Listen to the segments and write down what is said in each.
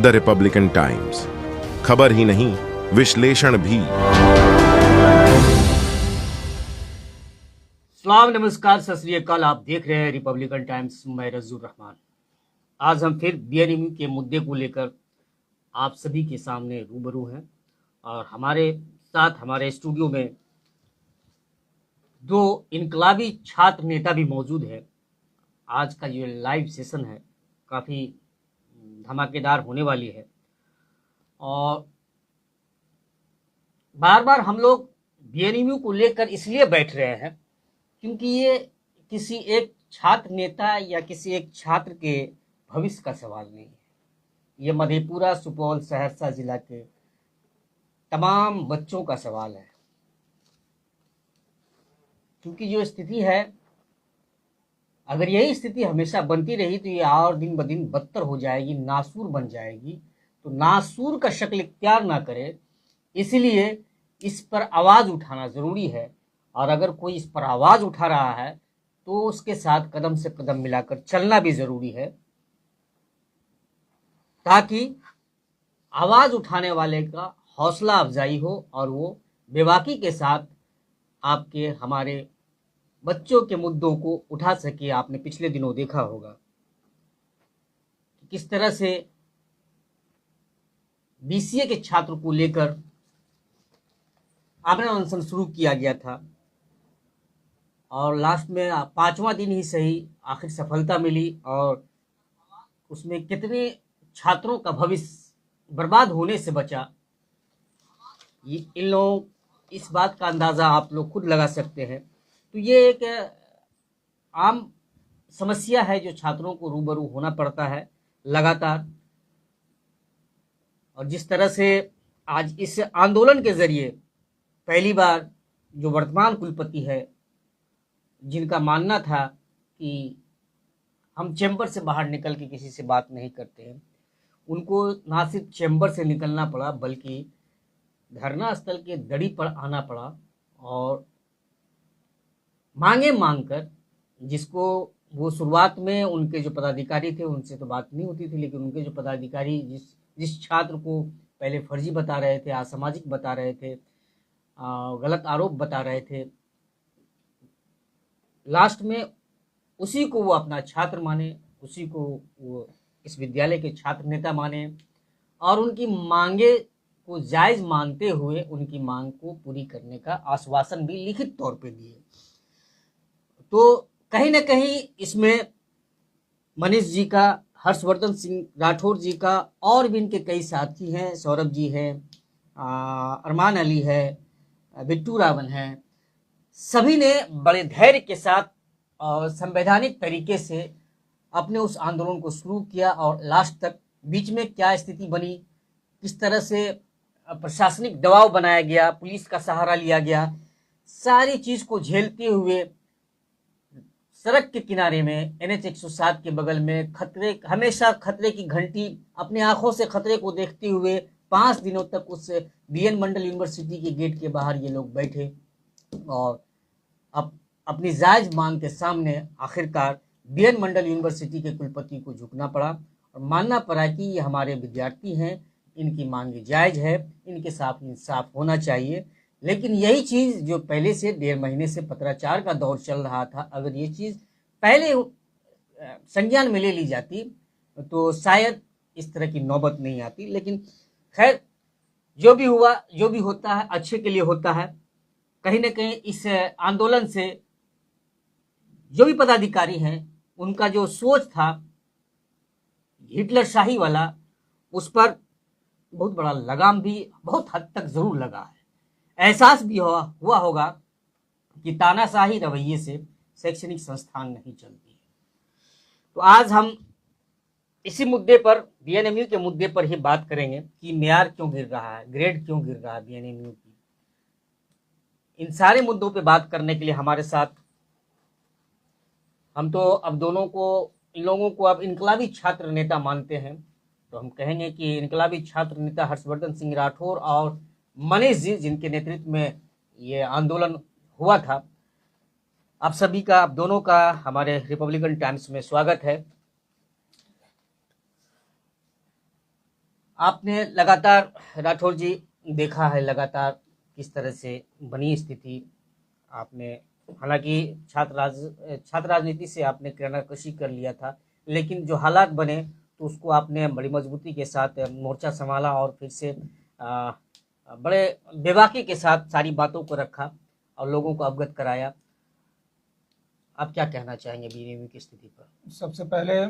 The Republican times, खबर ही नहीं विश्लेषण भी। सलाम, नमस्कार, सत श्री अकाल। आप देख रहे हैं रिपब्लिकन टाइम्स। मैं रज़ूर रहमान। आज हम फिर बीएनएमयू के मुद्दे को लेकर आप सभी के सामने रूबरू हैं और हमारे साथ हमारे स्टूडियो में दो इनकलाबी छात्र नेता भी मौजूद है। आज का ये लाइव सेशन है, काफ़ी धमाकेदार होने वाली है और बार बार हम लोग बीएनएमयू को लेकर इसलिए बैठ रहे हैं क्योंकि ये किसी एक छात्र नेता या किसी एक छात्र के भविष्य का सवाल नहीं है। ये मधेपुरा, सुपौल, सहरसा जिला के तमाम बच्चों का सवाल है, क्योंकि जो स्थिति है, अगर यही स्थिति हमेशा बनती रही तो ये और दिन ब दिन बदतर हो जाएगी, नासूर बन जाएगी। तो नासूर का शक्ल इख्तियार ना करे, इसलिए इस पर आवाज़ उठाना ज़रूरी है। और अगर कोई इस पर आवाज़ उठा रहा है तो उसके साथ कदम से कदम मिलाकर चलना भी ज़रूरी है, ताकि आवाज़ उठाने वाले का हौसला अफजाई हो और वो बेबाकी के साथ आपके हमारे बच्चों के मुद्दों को उठा सके। आपने पिछले दिनों देखा होगा कि किस तरह से बीसीए के छात्र को लेकर आमरण अनशन शुरू किया गया था और लास्ट में 5वां दिन ही सही आखिर सफलता मिली और उसमें कितने छात्रों का भविष्य बर्बाद होने से बचा, इन लोगों इस बात का अंदाज़ा आप लोग खुद लगा सकते हैं। तो ये एक आम समस्या है जो छात्रों को रूबरू होना पड़ता है लगातार। और जिस तरह से आज इस आंदोलन के ज़रिए पहली बार जो वर्तमान कुलपति है, जिनका मानना था कि हम चैम्बर से बाहर निकल के किसी से बात नहीं करते हैं, उनको ना सिर्फ चैम्बर से निकलना पड़ा बल्कि धरना स्थल के दड़ी पर आना पड़ा और मांगे मांगकर, जिसको वो शुरुआत में उनके जो पदाधिकारी थे उनसे तो बात नहीं होती थी, लेकिन उनके जो पदाधिकारी जिस छात्र को पहले फर्जी बता रहे थे, असामाजिक बता रहे थे, गलत आरोप बता रहे थे, लास्ट में उसी को वो अपना छात्र माने, उसी को वो इस विद्यालय के छात्र नेता माने और उनकी मांगे को जायज़ मानते हुए उनकी मांग को पूरी करने का आश्वासन भी लिखित तौर पे दिए। तो कहीं ना कहीं इसमें मनीष जी का, हर्षवर्धन सिंह राठौर जी का और भी इनके कई साथी हैं, सौरभ जी हैं, अरमान अली है, बिट्टू रावण है, सभी ने बड़े धैर्य के साथ और संवैधानिक तरीके से अपने उस आंदोलन को शुरू किया और लास्ट तक बीच में क्या स्थिति बनी, किस तरह से प्रशासनिक दबाव बनाया गया, पुलिस का सहारा लिया गया, सारी चीज़ को झेलते हुए सड़क के किनारे में NH 107 के बगल में खतरे, हमेशा खतरे की घंटी, अपने आंखों से खतरे को देखते हुए 5 दिनों तक उस BN मंडल यूनिवर्सिटी के गेट के बाहर ये लोग बैठे और अपनी जायज मांग के सामने आखिरकार BN मंडल यूनिवर्सिटी के कुलपति को झुकना पड़ा और मानना पड़ा कि ये हमारे विद्यार्थी हैं, इनकी मांग जायज है, इनके साथ इंसाफ होना चाहिए। लेकिन यही चीज़ जो पहले से 1.5 महीने से पत्राचार का दौर चल रहा था, अगर ये चीज़ पहले संज्ञान में ले ली जाती तो शायद इस तरह की नौबत नहीं आती। लेकिन खैर, जो भी हुआ, जो भी होता है अच्छे के लिए होता है। कहीं ना कहीं इस आंदोलन से जो भी पदाधिकारी हैं, उनका जो सोच था हिटलर शाही वाला, उस पर बहुत बड़ा लगाम भी बहुत हद तक ज़रूर लगा है। एहसास भी हुआ होगा कि तानाशाही रवैये से शैक्षणिक संस्थान नहीं चलती है। तो आज हम इसी मुद्दे पर, बीएनएमयू के मुद्दे पर ही बात करेंगे कि मेयार क्यों गिर रहा है, ग्रेड क्यों गिर रहा है बीएनएमयू की। इन सारे मुद्दों पे बात करने के लिए हमारे साथ, हम तो अब दोनों को, इन लोगों को अब इनकलाबी छात्र नेता मानते हैं, तो हम कहेंगे कि इनकलाबी छात्र नेता हर्षवर्धन सिंह राठौर और मनीष जी, जिनके नेतृत्व में ये आंदोलन हुआ था, आप सभी का, आप दोनों का हमारे रिपब्लिकन टाइम्स में स्वागत है। आपने लगातार राठौर जी देखा है लगातार किस तरह से बनी स्थिति। आपने हालांकि छात्र राजनीति से आपने किराना कशी कर लिया था, लेकिन जो हालात बने तो उसको आपने बड़ी मजबूती के साथ मोर्चा संभाला और फिर से आ, बड़े बेबाकी के साथ सारी बातों को रखा और लोगों को अवगत कराया। आप क्या कहना चाहेंगे बीएनएमयू की स्थिति पर? सबसे पहले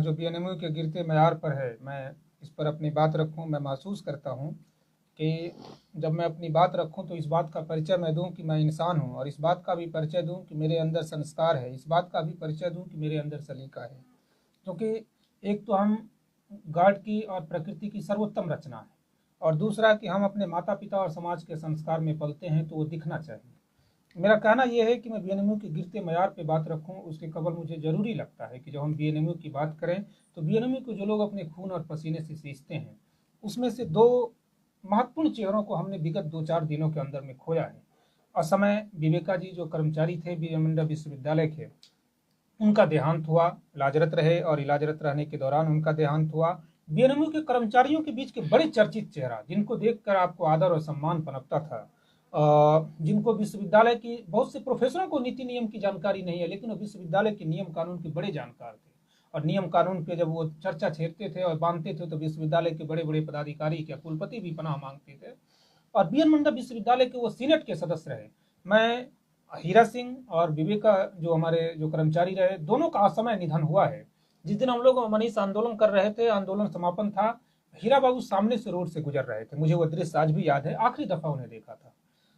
जो बीएनएमयू के गिरते मैार पर है, मैं इस पर अपनी बात रखूं। मैं महसूस करता हूं कि जब मैं अपनी बात रखूं तो इस बात का परिचय मैं दूं कि मैं इंसान हूं, और इस बात का भी परिचय दूं कि मेरे अंदर संस्कार है, इस बात का भी परिचय दूं कि मेरे अंदर सलीका है। क्योंकि एक तो हम गॉड की और प्रकृति की सर्वोत्तम रचना है, और दूसरा कि हम अपने माता पिता और समाज के संस्कार में पलते हैं, तो वो दिखना चाहिए। मेरा कहना यह है कि मैं बीएनएमयू के गिरते मैार पे बात रखूं, उसके कबल मुझे जरूरी लगता है कि जब हम बीएनएमयू की बात करें तो बीएनएमयू को जो लोग अपने खून और पसीने से सींचते हैं, उसमें से दो महत्वपूर्ण चेहरों को हमने विगत 2-4 दिनों के अंदर में खोया है। असमय विवेका जी जो कर्मचारी थे बीएन मंडल विश्वविद्यालय के, उनका देहांत हुआ। इलाजरत रहे और इलाजरत रहने के दौरान उनका देहांत हुआ। बीएनएमयू के कर्मचारियों के बीच के बड़े चर्चित चेहरा, जिनको देखकर आपको आदर और सम्मान पनपता था, जिनको विश्वविद्यालय की बहुत से प्रोफेसरों को नीति नियम की जानकारी नहीं है, लेकिन वो विश्वविद्यालय के नियम कानून के बड़े जानकार थे, और नियम कानून पे जब वो चर्चा छेड़ते थे और बांधते थे तो विश्वविद्यालय के बड़े बड़े पदाधिकारी क्या कुलपति भी पनाह मांगते थे। और बीएन मंडल विश्वविद्यालय के वो सीनेट के सदस्य रहे। मैं हीरा सिंह और विवेका जो हमारे जो कर्मचारी रहे, दोनों का असमय निधन हुआ है। जिस दिन हम लोग मनीष आंदोलन कर रहे थे, आंदोलन समापन था, हीरा बाबू सामने से रोड से गुजर रहे थे। मुझे वो दृश्य आज भी याद है, आखिरी दफा उन्हें देखा था।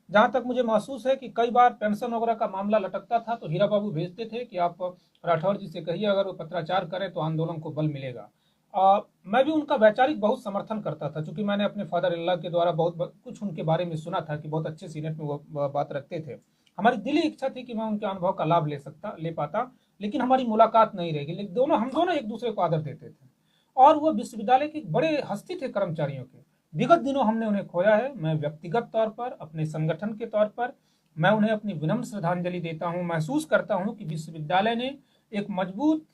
जहां तक मुझे महसूस है कि कई बार पेंशन वगैरह का मामला लटकता था तो हीरा बाबू भेजते थे कि आप राठौर जी से कहिए अगर वो पत्राचार करें तो आंदोलन को बल मिलेगा। मैं भी उनका वैचारिक बहुत समर्थन करता था, क्योंकि मैंने अपने फादर इन लॉ के द्वारा बहुत कुछ उनके बारे में सुना था कि बहुत अच्छे सीनेट में वो बात रखते थे। हमारी दिली इच्छा थी कि मैं उनके अनुभव का लाभ ले पाता, लेकिन हमारी मुलाकात नहीं रहेगी। लेकिन हम दोनों एक दूसरे को आदर देते थे, और वो विश्वविद्यालय के बड़े हस्ती थे कर्मचारियों के। विगत दिनों हमने उन्हें खोया है। मैं व्यक्तिगत तौर पर, अपने संगठन के तौर पर मैं उन्हें अपनी विनम्र श्रद्धांजलि देता हूं। महसूस करता हूं कि विश्वविद्यालय ने एक मजबूत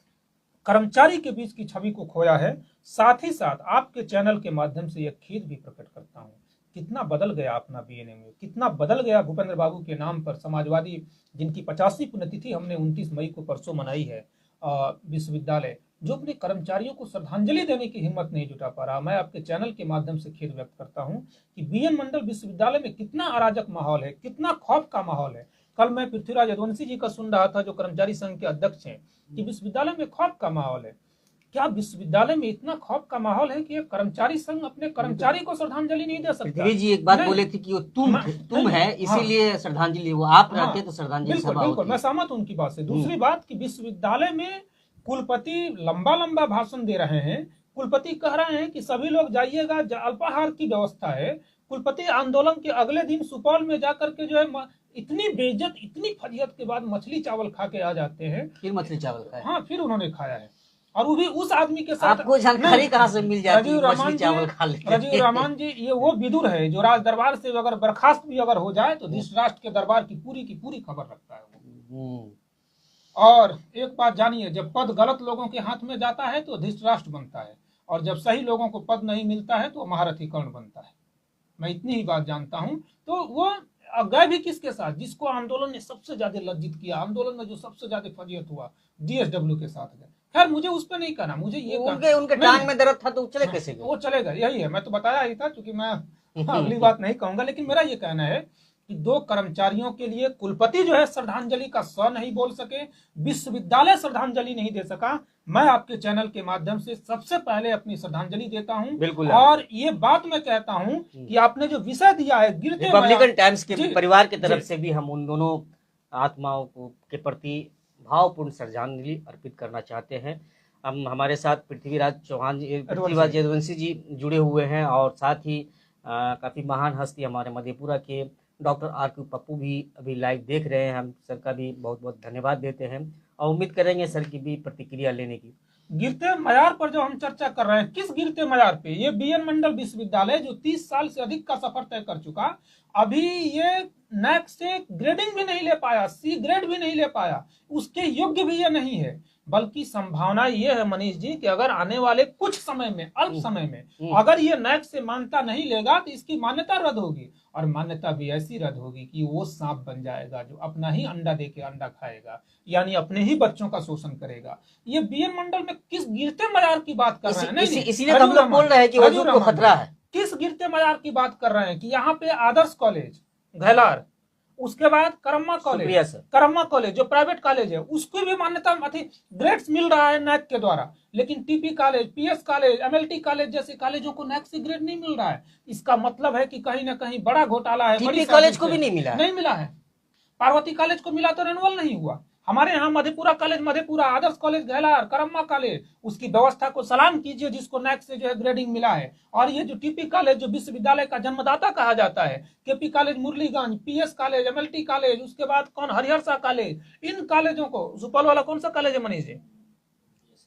कर्मचारी के बीच की छवि को खोया है। साथ ही साथ आपके चैनल के माध्यम से यह खेद भी प्रकट करता हूं, कितना बदल गया अपना बीएनएमयू, कितना बदल गया भूपेंद्र बाबू के नाम पर समाजवादी, जिनकी 50वीं पुण्यतिथि हमने 29 मई को परसों मनाई है, विश्वविद्यालय जो अपने कर्मचारियों को श्रद्धांजलि देने की हिम्मत नहीं जुटा पा रहा। मैं आपके चैनल के माध्यम से खेद व्यक्त करता हूं कि बीएन मंडल विश्वविद्यालय में कितना अराजक माहौल है, कितना खौफ का माहौल है। कल मैं पृथ्वीराज यदुवंशी जी का सुन रहा था, जो कर्मचारी संघ के अध्यक्ष हैं, कि विश्वविद्यालय में खौफ का माहौल है। क्या विश्वविद्यालय में इतना खौफ का माहौल है कि एक कर्मचारी संघ अपने कर्मचारी को श्रद्धांजलि नहीं दे सकता? पृथ्वी जी एक बात बोले थे कि वो तुम है इसीलिए श्रद्धांजलि, वो आप रहते तो श्रद्धांजलि सभा होती। बिल्कुल, मैं सहमत हूं उनकी बात से। दूसरी बात कि विश्वविद्यालय में कुलपति लंबा लंबा भाषण दे रहे हैं। कुलपति कह रहे हैं कि सभी लोग जाइएगा, अल्पाहार की व्यवस्था है। कुलपति आंदोलन के अगले दिन सुपौल में जाकर के जो है इतनी बेइज्जत, इतनी फजीहत के बाद मछली चावल खा के आ जाते हैं। फिर मछली चावल खाया? हाँ, फिर उन्होंने खाया है, और वो भी उस आदमी के साथ। आपको जानकारी कहाँ से मिल जाती है मछली चावल खा लेते? राजीव रहमान जी ये वो विदुर है जो राज दरबार से अगर बर्खास्त भी अगर हो जाए तो धृतराष्ट्र के दरबार की पूरी खबर रखता है वो। और एक बात जानिए, जब पद गलत लोगों के हाथ में जाता है तो धृतराष्ट्र बनता है, और जब सही लोगों को पद नहीं मिलता है तो महारथी कर्ण बनता है। मैं इतनी ही बात जानता हूं। तो वो गए भी किसके साथ? जिसको आंदोलन ने सबसे ज्यादा लज्जित किया, आंदोलन में जो सबसे ज्यादा फजीयत हुआ, डीएसडब्ल्यू के साथ गए। खैर, मुझे उस पर नहीं कहना, मुझे ये उनके टांग में दर्द था तो चले कैसे गए? वो चले गए, यही है। मैं तो बताया ही था, क्योंकि मैं अगली बात नहीं कहूंगा। लेकिन मेरा ये कहना है कि दो कर्मचारियों के लिए कुलपति जो है श्रद्धांजलि का स नहीं बोल सके, विश्वविद्यालय श्रद्धांजलि नहीं दे सका। मैं आपके चैनल के माध्यम से सबसे पहले अपनी श्रद्धांजलि देता हूं। और ये बात मैं कहता हूं कि आपने जो विषय दिया है गिरते रिपब्लिकन टाइम्स के परिवार की तरफ से भी हम उन दोनों आत्माओं के प्रति भावपूर्ण श्रद्धांजलि अर्पित करना चाहते हैं। हम हमारे साथ पृथ्वीराज यदुवंशी जी जुड़े हुए हैं, और साथ ही काफी महान हस्ती हमारे मधेपुरा के डॉक्टर आर.के. पप्पू भी अभी लाइव देख रहे हैं। हम सर का भी बहुत बहुत धन्यवाद देते हैं और उम्मीद करेंगे सर की भी प्रतिक्रिया लेने की। गिरते मैार पर जो हम चर्चा कर रहे हैं, किस गिरते मैार पे? ये बीएन मंडल विश्वविद्यालय जो 30 साल से अधिक का सफर तय कर चुका, अभी ये नैक से ग्रेडिंग भी नहीं ले पाया, सी ग्रेड भी नहीं ले पाया, उसके योग्य भी ये नहीं है। बल्कि संभावना ये है मनीष जी कि अगर आने वाले कुछ समय में, अल्प समय में अगर ये नैक से मान्यता नहीं लेगा तो इसकी मान्यता रद्द होगी, और मान्यता भी ऐसी रद्द होगी कि वो सांप बन जाएगा जो अपना ही अंडा दे के अंडा खाएगा, यानी अपने ही बच्चों का शोषण करेगा। ये बीएन मंडल में किस गिरते मयार की बात कर रहे हैं? नहीं, इसीलिए हम लोग बोल रहे हैं कि वजूद को खतरा है। किस गिरते मयार की बात कर रहे हैं कि यहाँ पे आदर्श कॉलेज घैलार, उसके बाद करम्मा कॉलेज जो प्राइवेट कॉलेज है उसको भी मान्यता ग्रेड्स मिल रहा है नैक के द्वारा, लेकिन TP college, PS college, MLT college जैसे कॉलेजों को नैक से ग्रेड नहीं मिल रहा है। इसका मतलब है कि कहीं ना कहीं बड़ा घोटाला है। टीपी कॉलेज को भी नहीं मिला है। पार्वती कॉलेज को मिला तो रेनुअल नहीं हुआ। हमारे यहाँ मधेपुरा कॉलेज, मधेपुरा आदर्श कॉलेज घैलार, करम्मा कॉलेज, उसकी व्यवस्था को सलाम कीजिए जिसको नैक से जो है ग्रेडिंग मिला है। और ये जो टीपी कॉलेज जो विश्वविद्यालय का जन्मदाता कहा जाता है, KP college Murliganj, PS college, MLT college, उसके बाद कौन हरिहर कॉलेज, इन कॉलेजों को, सुपौल वाला कौन सा कॉलेज है मनीष जी?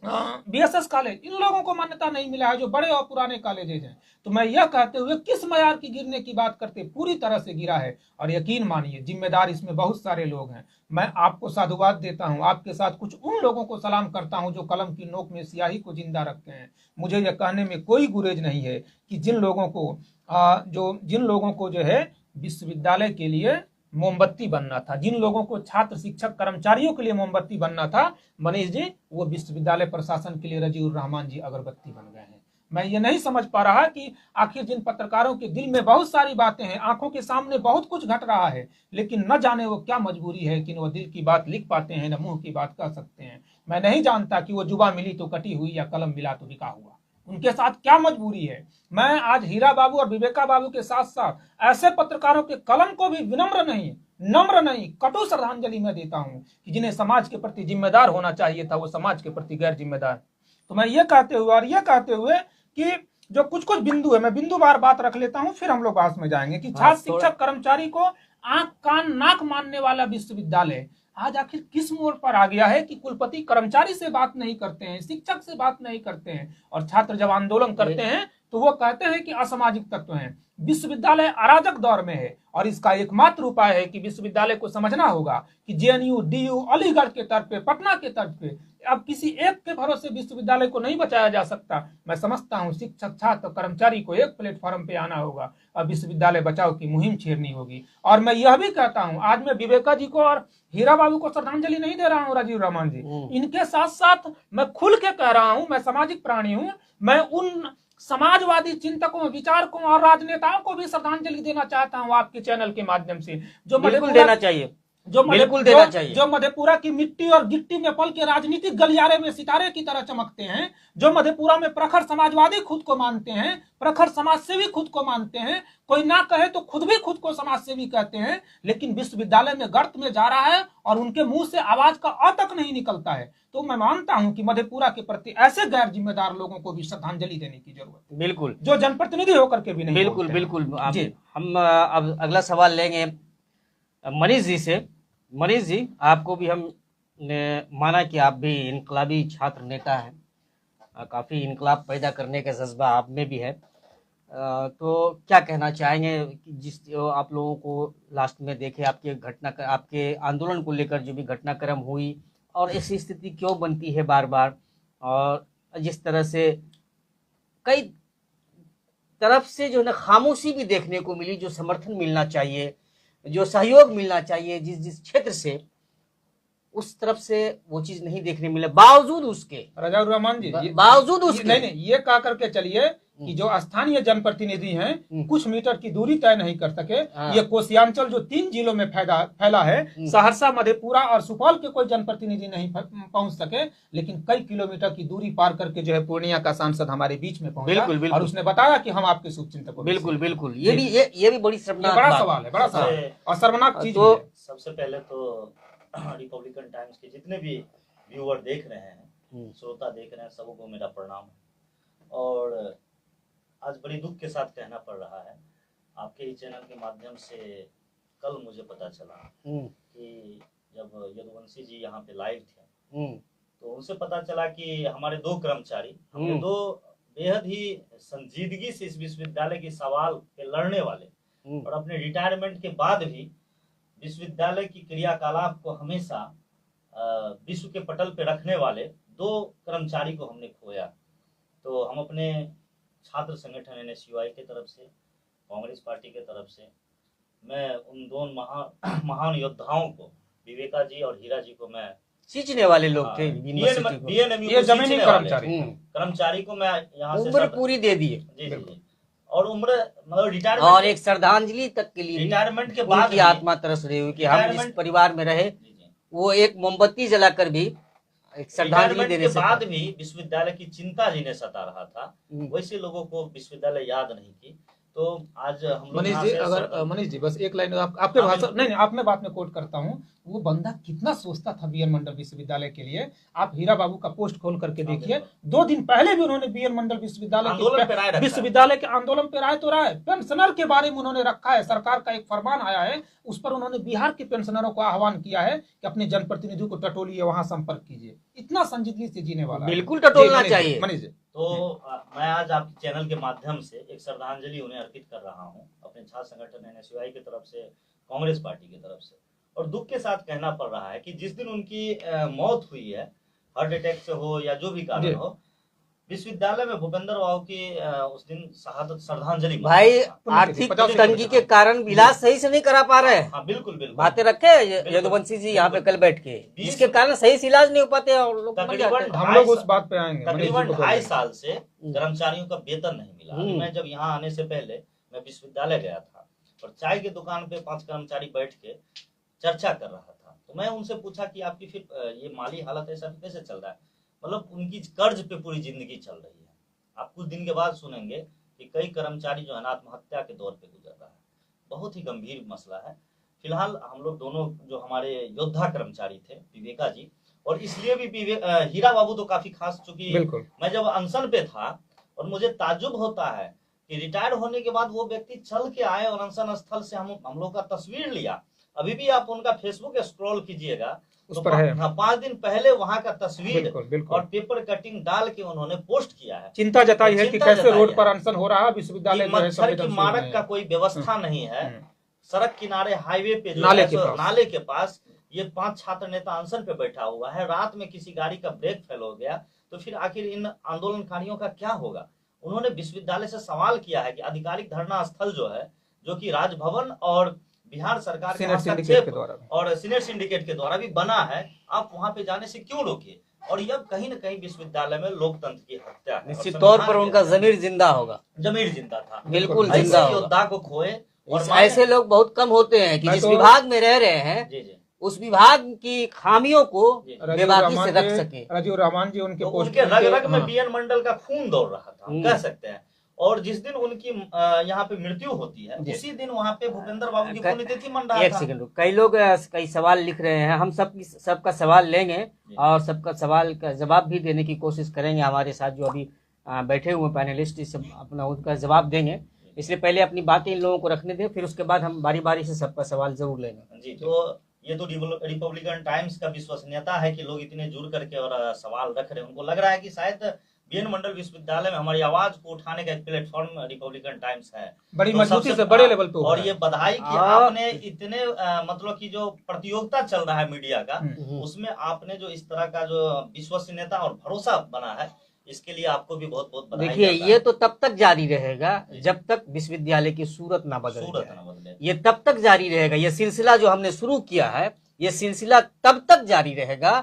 बीएसएस कॉलेज, इन लोगों को मान्यता नहीं मिला है जो बड़े और पुराने कॉलेजेज हैं। तो मैं यह कहते हुए किस मयार की गिरने की बात करते, पूरी तरह से गिरा है। और यकीन मानिए जिम्मेदार इसमें बहुत सारे लोग हैं। मैं आपको साधुवाद देता हूं, आपके साथ कुछ उन लोगों को सलाम करता हूं जो कलम की नोक में स्याही को जिंदा रखते हैं। मुझे यह कहने में कोई गुरेज नहीं है कि जिन लोगों को जो है विश्वविद्यालय के लिए मोमबत्ती बनना था, जिन लोगों को छात्र शिक्षक कर्मचारियों के लिए मोमबत्ती बनना था मनीष जी, वो विश्वविद्यालय प्रशासन के लिए रजीउर रहमान जी अगरबत्ती बन गए हैं। मैं ये नहीं समझ पा रहा कि आखिर जिन पत्रकारों के दिल में बहुत सारी बातें हैं, आंखों के सामने बहुत कुछ घट रहा है, लेकिन न जाने वो क्या मजबूरी है कि वो दिल की बात लिख पाते हैं, न मुंह की बात कह सकते हैं। मैं नहीं जानता कि वो जुबा मिली तो कटी हुई या कलम मिला तो बिका हुआ, उनके साथ क्या मजबूरी है। मैं आज हीरा बाबू और विवेका बाबू के साथ साथ ऐसे पत्रकारों के कलम को भी नम्र नहीं कटु श्रद्धांजलि मैं देता हूं कि जिन्हें समाज के प्रति जिम्मेदार होना चाहिए था वो समाज के प्रति गैर जिम्मेदार। तो मैं ये कहते हुए कि जो कुछ बिंदु है, मैं बिंदु बार बात रख लेता हूं, फिर हम लोग बहस में जाएंगे कि छात्र शिक्षक कर्मचारी को आंख कान नाक मानने वाला विश्वविद्यालय आज आखिर किस मोड़ पर आ गया है कि कुलपति कर्मचारी से बात नहीं करते हैं, शिक्षक से बात नहीं करते हैं, और छात्र जब आंदोलन करते हैं तो वो कहते हैं कि असामाजिक तत्व हैं। विश्वविद्यालय अराजक दौर में है और इसका एकमात्र उपाय है कि विश्वविद्यालय को समझना होगा कि जेएनयू, डीयू, अलीगढ़ के तर्ज पे, पटना के तर्ज पे अब किसी एक के भरोसे विश्वविद्यालय को नहीं बचाया जा सकता। मैं समझता हूं शिक्षक, छात्र, कर्मचारी को एक प्लेटफॉर्म पे आना होगा और विश्वविद्यालय बचाओ की मुहिम छेड़नी होगी। और मैं यह भी कहता हूं, आज मैं विवेका जी को और हीरा बाबू को श्रद्धांजलि नहीं दे रहा हूं राजीव रहमान जी, इनके साथ साथ मैं खुल के कह रहा हूं, मैं सामाजिक प्राणी हूं, मैं उन समाजवादी चिंतकों, विचारकों और राजनेताओं को भी श्रद्धांजलि देना चाहता हूं आपके चैनल के माध्यम से, जो देना चाहिए, जो मधेपुरा की मिट्टी और गिट्टी में पल के राजनीतिक गलियारे में सितारे की तरह चमकते हैं, जो मधेपुरा में प्रखर समाजवादी खुद को मानते हैं, प्रखर समाजसेवी खुद को मानते हैं, कोई ना कहे तो खुद भी खुद को समाजसेवी कहते हैं, लेकिन विश्वविद्यालय में गर्त में जा रहा है और उनके मुंह से आवाज का अ तक नहीं निकलता है। तो मैं मानता हूं कि मधेपुरा के प्रति ऐसे गैर जिम्मेदार लोगों को भी श्रद्धांजलि देने की जरूरत है, बिल्कुल, जो जनप्रतिनिधि होकर के भी नहीं। बिल्कुल हम अब अगला सवाल लेंगे मनीष जी से। मनीष जी, आपको भी हम ने माना कि आप भी इनकलाबी छात्र नेता हैं, काफ़ी इनकलाब पैदा करने का जज्बा आप में भी है, तो क्या कहना चाहेंगे कि जिस आप लोगों को लास्ट में देखे आपके आंदोलन को लेकर जो भी घटनाक्रम हुई और ऐसी स्थिति क्यों बनती है बार बार, और जिस तरह से कई तरफ से जो है ना खामोशी भी देखने को मिली, जो समर्थन मिलना चाहिए, जो सहयोग मिलना चाहिए जिस क्षेत्र से, उस तरफ से वो चीज नहीं देखने मिले, बावजूद उसके रजाउर रहमान जी, बावजूद उसके नहीं ये कह करके चलिए कि जो स्थानीय जनप्रतिनिधि हैं कुछ मीटर की दूरी तय नहीं कर सके। ये कोसियांचल जो 3 जिलों में फैला है, सहरसा, मधेपुरा और सुपौल के कोई जनप्रतिनिधि नहीं पहुंच सके, लेकिन कई किलोमीटर की दूरी पार करके जो है पूर्णिया का सांसद हमारे बीच में पहुंचा और उसने बताया कि हम आपके शुभचिंतक हो। बिल्कुल, ये भी बड़ा सवाल है और शर्मनाक चीज। सबसे पहले तो रिपब्लिकन टाइम्स के जितने भी व्यूअर देख रहे हैं, श्रोता देख रहे हैं, सबको मेरा प्रणाम। और आज बड़ी दुख के साथ कहना पड़ रहा है, आपके ही चैनल के माध्यम से कल मुझे पता चला कि जब यदुवंशी जी यहाँ पे लाइव थे तो उनसे पता चला कि हमारे 2 कर्मचारी, हमारे 2 बेहद ही संजीदगी से इस विश्वविद्यालय के सवाल पे लड़ने वाले और अपने रिटायरमेंट के बाद भी विश्वविद्यालय की क्रियाकलाप को हमेशा विश्व के पटल पे रखने वाले 2 कर्मचारी को हमने खोया। तो हम अपने छात्र संगठन NSUI की तरफ से, कांग्रेस पार्टी की तरफ से, मैं उन दोनों महान योद्धाओं को, विवेका जी और हीरा जी को, मैं सींचने वाले लोग थे यूनिवर्सिटी को, BNMU ये जमीनी कर्मचारी को मैं यहाँ से उम्र पूरी दे दिए। जी जी जी, और उम्र मतलब और रिटायरमेंट, एक श्रद्धांजलि तक के लिए रिटायरमेंट के बाद उनकी आत्मा तरस रही हुई कि हम इस रिटायरमेंट- परिवार में रहे, जी जी, वो एक मोमबत्ती जलाकर भी एक श्रद्धांजलि रिटायरमेंट देने के से बाद भी विश्वविद्यालय की चिंता जिन्हें सता रहा था, वैसे लोगों को विश्वविद्यालय याद नहीं की। तो आज हम लोग मनीष यहाँ जी, से अगर मनीष जी बस एक लाइन आपके हाँ, भाषण, बिल्कुल। नहीं आपने बात में कोट करता हूँ, वो बंदा कितना सोचता था BN मंडल विश्वविद्यालय के लिए। आप हीरा बाबू का पोस्ट खोल करके हाँ, देखिए, बिल्कुल। 2 दिन पहले भी उन्होंने BN मंडल विश्वविद्यालय आंदोलन पे राय रखा है। विश्वविद्यालय के आंदोलन पे राय तो राय पेंशनर के बारे में उन्होंने रखा है। सरकार का एक फरमान आया है, उस पर उन्होंने बिहार के पेंशनरों को आह्वान किया है कि अपने जनप्रतिनिधि को टटोलिए, वहां संपर्क कीजिए। इतना संजीदगी से जीने वाला है। बिल्कुल टटोलना जी, चाहिए। मनीष जी, तो मैं आज आपके चैनल के माध्यम से एक श्रद्धांजलि उन्हें अर्पित कर रहा हूं, अपने छात्र संगठन NSUI की तरफ से, कांग्रेस पार्टी की तरफ से। और दुख के साथ कहना पड़ रहा है कि जिस दिन उनकी मौत हुई है, हार्ट अटैक से हो या जो भी कारण हो, विश्वविद्यालय में भूपेंद्र बाबू की उस दिन शहादत श्रद्धांजलि भाई पुण्यतिथि, आर्थिक 50 तंगी के कारण इलाज सही से नहीं करा पा रहे हैं। हाँ बिल्कुल बिल्कुल, बातें रखे यदुवंशी जी यहाँ पे कल बैठ के, जिसके कारण सही से इलाज नहीं हो पाते और लोग मर जाते हैं। हम लोग उस बात पे आएंगे। मनीष जी तकरीबन को 2.5 साल से कर्मचारियों का वेतन नहीं मिला। अभी मैं जब यहाँ आने से पहले मैं विश्वविद्यालय गया था और चाय की दुकान पे 5 कर्मचारी बैठ के चर्चा कर रहा था, तो मैं उनसे पूछा कि आपकी फिर ये माली हालत ऐसा कैसे चल रहा है। मतलब उनकी कर्ज पे पूरी जिंदगी चल रही है। आप कुछ दिन के बाद सुनेंगे कि कई कर्मचारी जो है ना आत्महत्या के दौर पे गुजर रहा है। बहुत ही गंभीर मसला है। फिलहाल हम लोग दोनों जो हमारे योद्धा कर्मचारी थे, विवेका जी, और इसलिए भी हीरा बाबू तो काफी खास, चूंकि मैं जब अनशन पे था और मुझे ताज्जुब होता है कि रिटायर होने के बाद वो व्यक्ति चल के आए और अनशन स्थल से हम लोग का तस्वीर लिया। अभी भी आप उनका फेसबुक स्क्रॉल कीजिएगा उस तो पर है। 5 दिन पहले वहां का तस्वीर बिल्कुल। और पेपर कटिंग डाल के उन्होंने पोस्ट किया है। चिंता जताई है कि चिंता कैसे जताई रोड है। पर अनशन हो रहा है, विश्वविद्यालय जो है मच्छर की संवेदनशील मारक नहीं का है। कोई व्यवस्था नहीं है। सड़क किनारे हाईवे पे जो नाले है के पास। नाले के पास ये 5 छात्र नेता अनशन पे बैठा हुआ है। रात में किसी गाड़ी का ब्रेक फेल हो गया तो फिर आखिर इन आंदोलनकारियों का क्या होगा। उन्होंने विश्वविद्यालय से सवाल किया है कि आधिकारिक धरना स्थल जो है, जो कि राजभवन और बिहार सरकार के हस्तक्षेप और सीनियर सिंडिकेट के द्वारा भी बना है, आप वहां पे जाने से क्यों रोकिए। और यह कहीं न कहीं विश्वविद्यालय में लोकतंत्र की हत्या है। निश्चित तौर पर उनका जमीर जिंदा होगा, जमीर जिंदा था, बिल्कुल ऐसे जिंदा होगा। योद्धा को खोए। और ऐसे लोग बहुत कम होते हैं कि जिस विभाग में रह रहे हैं जी जी उस विभाग की खामियों को बेबाकी से रख सके। राजीव रहमान जी उनके तो उनके रग रग में BN मंडल का खून दौड़ रहा था, हम कह सकते हैं। और जिस दिन उनकी यहाँ पे मृत्यु होती है उसी दिन वहाँ पे भूपेंद्र बाबू की पुण्यतिथि मन रहा था। एक सेकंड, कई लोग कई सवाल लिख रहे हैं, हम सबका सवाल लेंगे और सबका सवाल का जवाब भी देने की कोशिश करेंगे। हमारे साथ जो अभी बैठे हुए पैनलिस्ट सब अपना उनका जवाब देंगे, इसलिए पहले अपनी बातें इन लोगों को रखने दें, फिर उसके बाद हम बारी बारी से सबका सवाल जरूर लेंगे। जी, तो ये तो रिपब्लिकन टाइम्स का विश्वसनीयता है कि लोग इतने जुड़ करके और सवाल रख रहे हैं। उनको लग रहा है कि शायद BN मंडल विश्वविद्यालय में हमारी आवाज को उठाने का एक प्लेटफॉर्म रिपब्लिकन टाइम्स है, बड़ी तो मजबूती से बड़े लेवल पे। और ये बधाई कि आपने इतने मतलब कि जो प्रतियोगिता चल रहा है मीडिया का, उसमें आपने जो इस तरह का जो विश्वसनीयता और भरोसा बना है, इसके लिए आपको भी बहुत बहुत बधाई। देखिए, ये तो तब तक जारी रहेगा जब तक विश्वविद्यालय की सूरत ना बदले। ये तब तक जारी रहेगा। ये सिलसिला जो हमने शुरू किया है, ये सिलसिला तब तक जारी रहेगा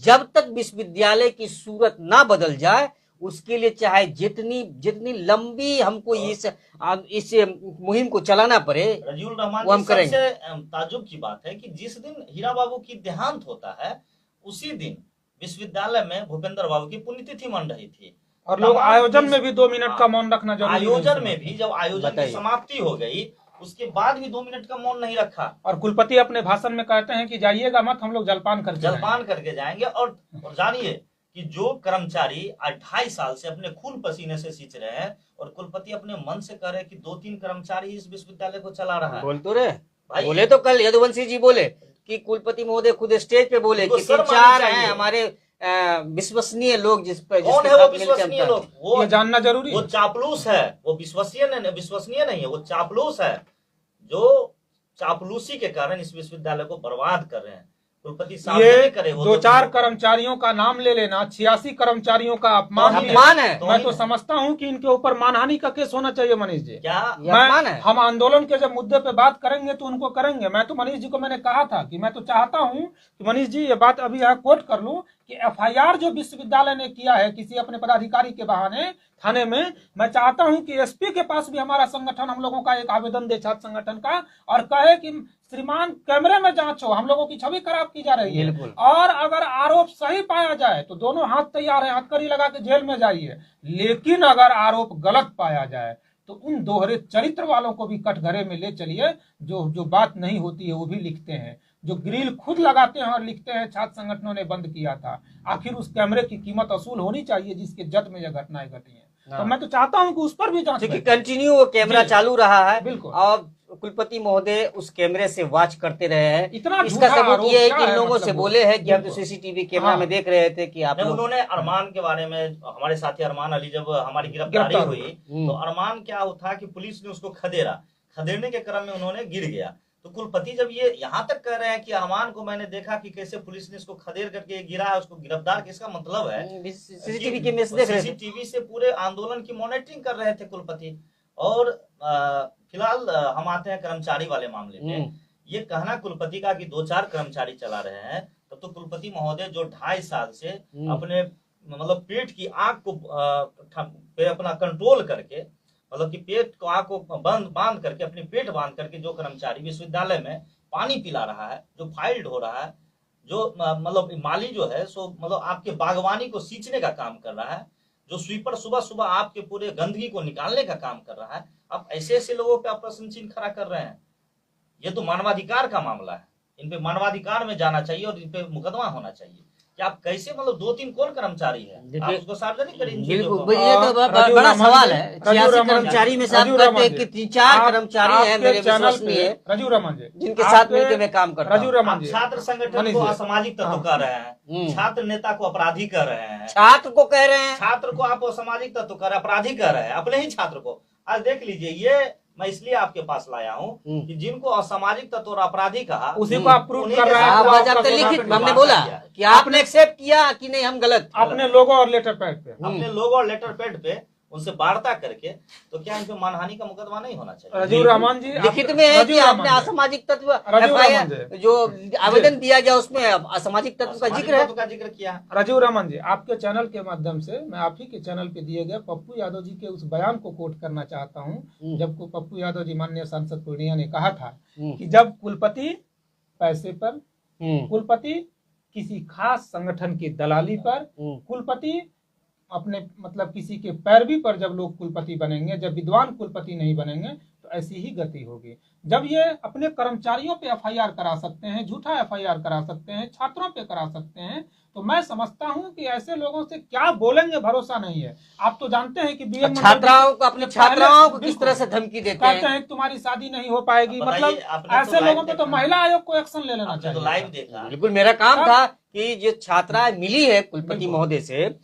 जब तक विश्वविद्यालय की सूरत ना बदल जाए। उसके लिए चाहे जितनी लंबी हमको इस मुहिम को चलाना पड़े, रजीउल रहमान वो हम करेंगे। सबसे ताज्जुब की बात है कि जिस दिन हीरा बाबू की देहांत होता है उसी दिन विश्वविद्यालय में भूपेंद्र बाबू की पुण्यतिथि मन रही थी। और लोग आयोजन में भी 2 मिनट का मौन रखना जरूरी है। आयोजन में भी जब आयोजन की समाप्ति हो गई उसके बाद भी 2 मिनट का मौन नहीं रखा। और कुलपति अपने भाषण में कहते हैं कि जाइएगा मत, हम लोग जलपान करके जाएंगे। और जानिए कि जो कर्मचारी 2.5 साल से अपने खून पसीने से सींच रहे हैं और कुलपति अपने मन से कह रहे हैं कि 2-3 कर्मचारी इस विश्वविद्यालय को चला रहा है। बोल तो रहे, बोले तो कल यदुवंशी जी बोले कि कुलपति महोदय खुद स्टेज पे बोले कि 3-4 हैं हमारे विश्वसनीय लोग जिस पर कौन है वो विश्वसनीय लोग, वो ये जानना जरूरी है। वो चापलूस है, वो विश्वसनीय नहीं है, वो चापलूस है जो चापलूसी के कारण इस विश्वविद्यालय को बर्बाद कर रहे हैं। कुलपति ये सार्वजनिक करे वो 2-4 कर्मचारियों का नाम ले लेना, 86 कर्मचारियों का अपमान भी अपमान है। मैं तो समझता हूं कि इनके ऊपर मानहानि का केस होना चाहिए मनीष जी। क्या ये अपमान मैं है। हम आंदोलन के जब मुद्दे पे बात करेंगे तो उनको करेंगे। मैं तो मनीष जी को मैंने कहा था कि मैं तो चाहता हूं कि मनीष जी ये बात अभी यहाँ कोट कर लूं कि एफआईआर जो विश्वविद्यालय ने किया है किसी अपने पदाधिकारी के बहाने थाने में, मैं चाहता हूं कि एसपी के पास भी हमारा संगठन हम लोगों का एक आवेदन दे छात्र संगठन का और कहे कि श्रीमान कैमरे में जांच हो, हम लोगों की छवि खराब की जा रही है बिल्कुल। और अगर आरोप सही पाया जाए तो दोनों हाथ तैयार है, हथकड़ी लगा के जेल में जाइए। लेकिन अगर आरोप गलत पाया जाए तो उन दोहरे चरित्र वालों को भी कटघरे में ले चलिए, जो बात नहीं होती है वो भी लिखते हैं, जो ग्रिल खुद लगाते हैं और लिखते हैं छात्र संगठनों ने बंद किया था। आखिर उस कैमरे की कीमत वसूल होनी चाहिए जिसके जद में यह घटनाएं घटी हैं। तो मैं तो चाहता हूं कि उस पर भी जांच क्योंकि बैठे। कंटिन्यू वो कैमरा जी। चालू रहा है बिल्कुल। और कुलपति महोदय उस कैमरे से वॉच करते रहे हैं। इतना इसका झूठा सबूत आरोप ये है क्या कि इन है, लोगों मतलब से वो? बोले हैं कि हम तो बिल्कुल। सीसीटीवी कैमरा हाँ। में देख रहे थे कि आप नहीं, लोग उन्होंने अरमान के बारे में, हमारे साथी अरमान अली जब हमारी गिरफ्तारी गिरफ्तार हुई हुए। तो अरमान क्या था कि पुलिस ने उसको खदेड़ने के क्रम में उन्होंने गिर गया। तो कुलपति जब ये यहाँ तक कह रहे हैं कि अरमान को मैंने देखा कि कैसे पुलिस ने इसको खदेड़ करके गिरा है, उसको गिरफ्तार, किसका मतलब है सीसीटीवी कैमरे से देख रहे थे। सीसीटीवी से पूरे आंदोलन की मॉनिटरिंग कर रहे थे कुलपति। और फिलहाल हम आते हैं कर्मचारी वाले मामले में। ये कहना कुलपति का कि 2-4 कर्मचारी चला रहे हैं, तब तो कुलपति महोदय जो 2.5 साल से अपने मतलब पेट की आग को पे अपना कंट्रोल करके, मतलब कि पेट को आग को बांध करके, अपने पेट बांध करके जो कर्मचारी विश्वविद्यालय में पानी पिला रहा है, जो फाइल्ड हो रहा है, जो मतलब माली जो है सो मतलब आपके बागवानी को सींचने का काम कर रहा है, जो स्वीपर सुबह सुबह आपके पूरे गंदगी को निकालने का काम कर रहा है, आप ऐसे ऐसे लोगों पे आप प्रश्न चिन्ह खड़ा कर रहे हैं। ये तो मानवाधिकार का मामला है, इन पे मानवाधिकार में जाना चाहिए और इन पे मुकदमा होना चाहिए कि आप कैसे, मतलब 2-3 कौन कर्मचारी है, आप उसको सार्वजनिक करें। बिल्कुल, ये तो बड़ा सवाल है। 86 कर्मचारी में से आप कहते हैं कि 3-4 कर्मचारी हैं मेरे विश्वसनीय, राजू रमन जी, जिनके साथ मिलकर मैं काम करता राजू हूं। रमन आप जी, छात्र संगठन को असामाजिक तत्व कह रहे हैं, छात्र नेता को अपराधी कह रहे हैं, छात्र को कह रहे हैं, छात्र को आप असामाजिक तत्व कह रहे हैं, अपराधी कह रहे हैं अपने ही छात्र को। आज देख लीजिए, ये मैं इसलिए आपके पास लाया हूँ कि जिनको असामाजिक तत्व और अपराधी कहा, उसी को आप प्रूव कर रहे हैं। आप तो आज आपका आपने लिखित सोना हमने पे बोला किया। कि आपने एक्सेप्ट किया कि नहीं हम गलत। अपने लोगो और लेटर पैड पे अपने लोगो और लेटर पैड पे उनसे वार्ता करके, तो क्या इन पे मानहानि का मुकदमा नहीं होना चाहिए? राजू रहमान जी, लिखित में है कि आपने असामाजिक तत्व FIR जो आवेदन दिया गया उसमें असामाजिक तत्व का जिक्र है, का जिक्र किया। राजू रहमान जी, आपके चैनल के माध्यम से मैं आप ही के चैनल पे दिए गए पप्पू यादव जी के उस बयान को कोट करना चाहता हूं, जब को पप्पू यादव जी माननीय सांसद पूर्णिया ने कहा था कि जब कुलपति पैसे पर, कुलपति किसी खास संगठन की दलाली पर, कुलपति अपने मतलब किसी के पैरवी पर जब लोग कुलपति बनेंगे, जब विद्वान कुलपति नहीं बनेंगे तो ऐसी ही गति होगी। जब ये अपने कर्मचारियों पे FIR करा सकते हैं, झूठा FIR करा सकते हैं, छात्रों पे करा सकते हैं, तो मैं समझता हूं कि ऐसे लोगों से क्या बोलेंगे भरोसा नहीं है। आप तो जानते हैं कि BM छात्राओं को, अपनी छात्राओं को किस तरह से धमकी देते कहते हैं हैं तुम्हारी शादी नहीं हो पाएगी। बताइए, मतलब आपने तो ऐसे लाइव लोगों पे तो देखा। महिला आयोग को एक्शन ले लेना आपने तो चाहिए। लाइव देखा। बिल्कुल, मेरा काम था कि जो छात्राएं मिली है कुलपति महोदय से,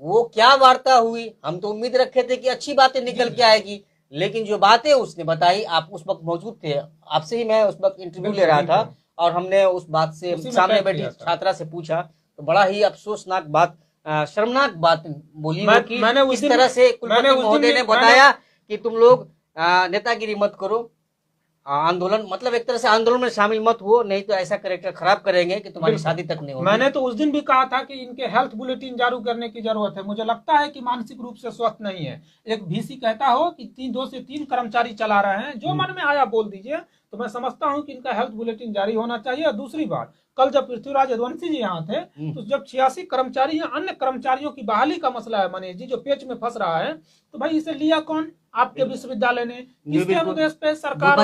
वो क्या वार्ता हुई। हम तो उम्मीद रखे थे कि अच्छी बातें निकल के आएगी, लेकिन जो बातें उसने बताई, आप उस वक्त मौजूद थे, आपसे ही मैं उस वक्त इंटरव्यू ले रहा था और हमने उस बात से सामने बैठी छात्रा से पूछा, तो बड़ा ही अफसोसनाक बात, शर्मनाक बात बोली कि इस तरह से कुलपति महोदय ने बताया कि तुम लोग नेतागिरी मत करो, आंदोलन मतलब एक तरह से आंदोलन में शामिल मत हो, नहीं तो ऐसा कैरेक्टर खराब करेंगे कि तुम्हारी शादी तक नहीं होगी। मैंने तो उस दिन भी कहा था कि इनके हेल्थ बुलेटिन जारी करने की जरूरत है। मुझे लगता है कि मानसिक रूप से स्वस्थ नहीं है। एक VC कहता हो कि 2 से 3 कर्मचारी चला रहे हैं, जो मन में आया बोल दीजिए, तो मैं समझता हूं कि इनका हेल्थ बुलेटिन जारी होना चाहिए। और दूसरी बात, कल जब पृथ्वीराज यदुवंशी जी यहाँ थे, तो जब 86 कर्मचारी हैं, अन्य कर्मचारियों की बहाली का मसला है मनीष जी, जो पेच में फंस रहा है, तो भाई इसे लिया कौन? आपके विश्वविद्यालय ने किसके अनुदेश पे? सरकार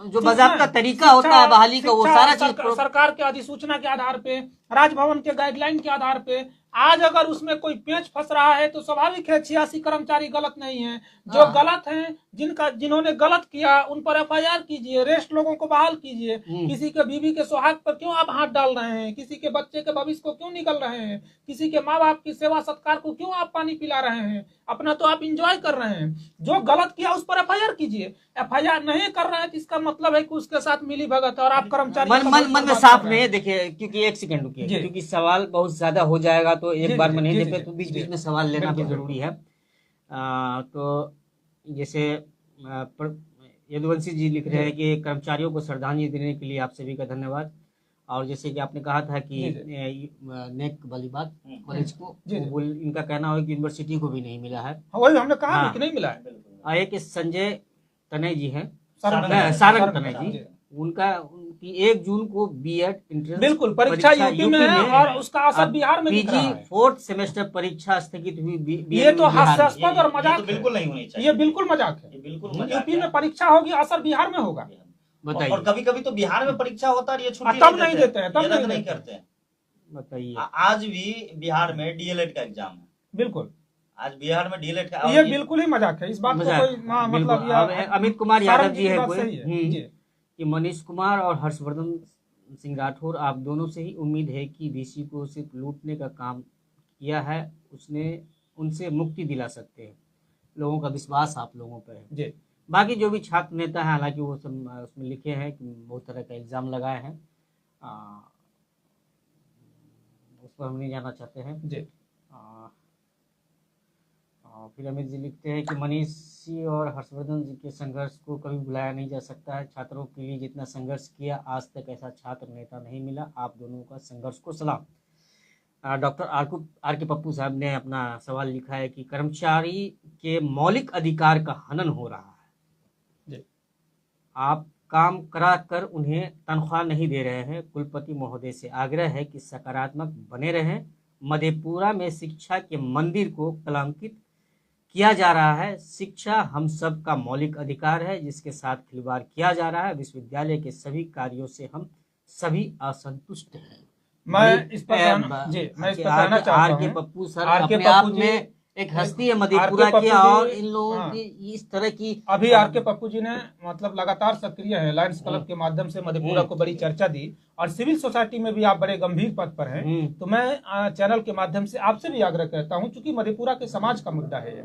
जो बाज़ाब्ता तरीका होता है बहाली का, वो सारा चीज सरकार के अधिसूचना के आधार पे, राजभवन के गाइडलाइन के आधार पे, आज अगर उसमें कोई पेंच फंस रहा है तो स्वाभाविक है 86 कर्मचारी गलत नहीं है। जो गलत हैं, जिन्होंने गलत किया उन पर एफआईआर कीजिए, रेस्ट लोगों को बहाल कीजिए। किसी के बीवी के सुहाग पर क्यों आप हाथ डाल रहे हैं? किसी के बच्चे के भविष्य को क्यों निकल रहे हैं? किसी के माँ बाप की सेवा सत्कार को क्यों आप पानी पिला रहे हैं? अपना तो आप इंजॉय कर रहे हैं। जो गलत किया उस पर एफआईआर कीजिए। एफआईआर नहीं कर रहे हैं तो इसका मतलब है कि उसके साथ मिली भगत है और आप कर्मचारी मन में साफ नहीं है। देखिए, क्योंकि एक सेकंड रुकिए, क्योंकि सवाल बहुत ज्यादा हो जाएगा तो एक बार में नहीं दे पे, तो बीच बीच में सवाल लेना भी जरूरी है। तो जैसे यदुवंशी जी लिख रहे हैं कि कर्मचारियों को श्रद्धांजलि देने के लिए आप सभी का धन्यवाद। और जैसे कि आपने कहा था कि नेक वाली बात कॉलेज को, इनका कहना है कि यूनिवर्सिटी को भी नहीं मिला है। वही हमने कहा कि नहीं मिला है। एक संजय तनय जी हैं, सारंग तनय जी, उनकी 1 जून को बीएड एंट्रेंस बिल्कुल परीक्षा यूपी में है और उसका असर बिहार में दिख रहा है। 4th सेमेस्टर परीक्षा स्थगित हुई। ये तो हास्यास्पद और मजाक तो बिल्कुल नहीं होनी चाहिए। ये बिल्कुल मजाक है। यूपी में परीक्षा होगी, असर बिहार में होगा। बताइए। और कभी कभी तो बिहार में परीक्षा होता है, ये छुट्टी तब नहीं देते हैं, तब नहीं करते हैं। बताइए। आज भी बिहार में डीएलएड का एग्जाम है। बिल्कुल, आज बिहार में डीएलएड का, ये बिल्कुल ही मजाक है। इस बात को कोई मतलब अमित कुमार यादव जी है कोई कि मनीष कुमार और हर्षवर्धन सिंह राठौर, आप दोनों से ही उम्मीद है कि वीसी को सिर्फ लूटने का काम किया है, उनसे मुक्ति दिला सकते हैं। लोगों का विश्वास आप लोगों पर है जी। बाकी जो भी छात्र नेता है, हालांकि वो सब उसमें लिखे हैं कि बहुत तरह का इल्जाम लगाए हैं, उस पर हम नहीं जाना चाहते हैं जी। फिर अमित जी लिखते हैं कि मनीष जी और हर्षवर्धन जी के संघर्ष को कभी भुलाया नहीं जा सकता है। छात्रों के लिए जितना संघर्ष किया, आज तक ऐसा छात्र नेता नहीं मिला। आप दोनों का संघर्ष को सलाम। डॉक्टर आर के पप्पू साहब ने अपना सवाल लिखा है कि कर्मचारी के मौलिक अधिकार का हनन हो रहा है जी। आप काम करा कर उन्हें तनख्वाह नहीं दे रहे हैं। कुलपति महोदय से आग्रह है कि सकारात्मक बने रहें। मधेपुरा में शिक्षा के मंदिर को कलंकित किया जा रहा है। शिक्षा हम सब का मौलिक अधिकार है, जिसके साथ खिलवाड़ किया जा रहा है। विश्वविद्यालय के सभी कार्यों से हम सभी असंतुष्ट हैं। मैं इस पर कहना चाहता हूं, आर के पप्पू सर अपने आप में एक हस्ती है मधेपुरा की, और इन लोगों की इस तरह की अभी आर के पप्पू जी ने मतलब लगातार सक्रिय है। लायंस क्लब के माध्यम से मधेपुरा को बड़ी चर्चा दी और सिविल सोसाइटी में भी आप बड़े गंभीर पद पर हैं। तो मैं चैनल के माध्यम से आपसे भी आग्रह करता हूं, चूंकि मधेपुरा के समाज का मुद्दा है,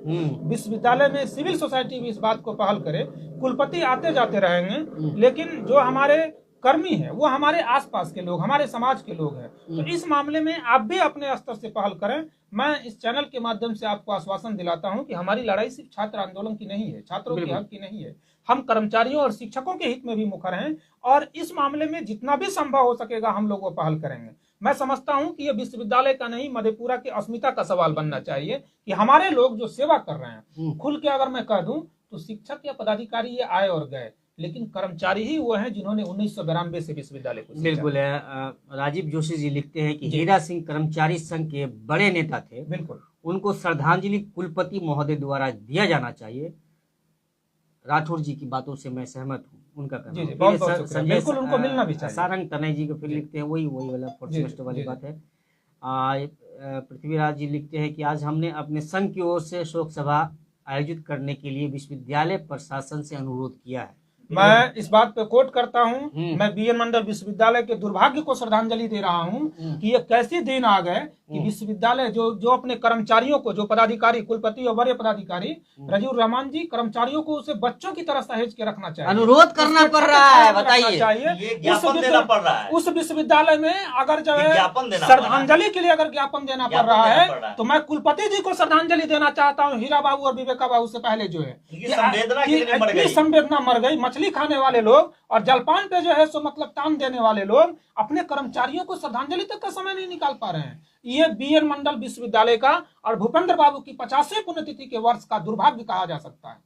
विश्वविद्यालय में सिविल सोसाइटी भी इस बात को पहल करे। कुलपति आते जाते रहेंगे, लेकिन जो हमारे कर्मी है वो हमारे आसपास के लोग, हमारे समाज के लोग हैं। तो इस मामले में आप भी अपने स्तर से पहल करें। मैं इस चैनल के माध्यम से आपको आश्वासन दिलाता हूं कि हमारी लड़ाई सिर्फ छात्र आंदोलन की नहीं है, छात्रों के हक की नहीं है। हम कर्मचारियों और शिक्षकों के हित में भी मुखर हैं और इस मामले में जितना भी संभव हो सकेगा हम लोग वो पहल करेंगे। मैं समझता हूं कि ये विश्वविद्यालय का नहीं, मधेपुरा की अस्मिता का सवाल बनना चाहिए कि हमारे लोग जो सेवा कर रहे हैं, खुल के अगर मैं कह दूं तो शिक्षक या पदाधिकारी ये आए और गए, लेकिन कर्मचारी ही वो हैं जिन्होंने 1992 से विश्वविद्यालय को बिल्कुल है। राजीव जोशी जी लिखते हैं कि हीरा सिंह कर्मचारी संघ के बड़े नेता थे, बिल्कुल उनको श्रद्धांजलि कुलपति महोदय द्वारा दिया जाना चाहिए। राठौर जी की बातों से मैं सहमत हूँ, उनका कहना बिल्कुल उनको मिलना भी चाहिए। सारंग तनय जी को फिर लिखते हैं वही वाला 4th सेमेस्टर वाली बात है। पृथ्वीराज जी लिखते हैं कि आज हमने अपने संघ की ओर से शोक सभा आयोजित करने के लिए विश्वविद्यालय प्रशासन से अनुरोध किया है। मैं इस बात पे कोट करता हूं, मैं बीएन मंडल विश्वविद्यालय के दुर्भाग्य को श्रद्धांजलि दे रहा हूं कि ये कैसे दिन आ गए कि विश्वविद्यालय जो अपने कर्मचारियों को, जो पदाधिकारी, कुलपति और बड़े पदाधिकारी राजीव रहमान जी, कर्मचारियों को उसे बच्चों की तरह सहेज के रखना चाहिए, अनुरोध करना पड़ रहा है। बताइए, उस विश्वविद्यालय में अगर जो है श्रद्धांजलि के लिए अगर ज्ञापन देना पड़ रहा है तो मैं कुलपति जी को श्रद्धांजलि देना चाहता हूँ। हीरा बाबू और विवेका बाबू से पहले जो है संवेदना मर गई। मछली खाने वाले लोग और जलपान पे जो है सो मतलब तान देने वाले लोग अपने कर्मचारियों को श्रद्धांजलि तक का समय नहीं निकाल पा रहे हैं। ये बीएन मंडल विश्वविद्यालय का और भूपेंद्र बाबू की 50वीं पुण्यतिथि के वर्ष का दुर्भाग्य कहा जा सकता है।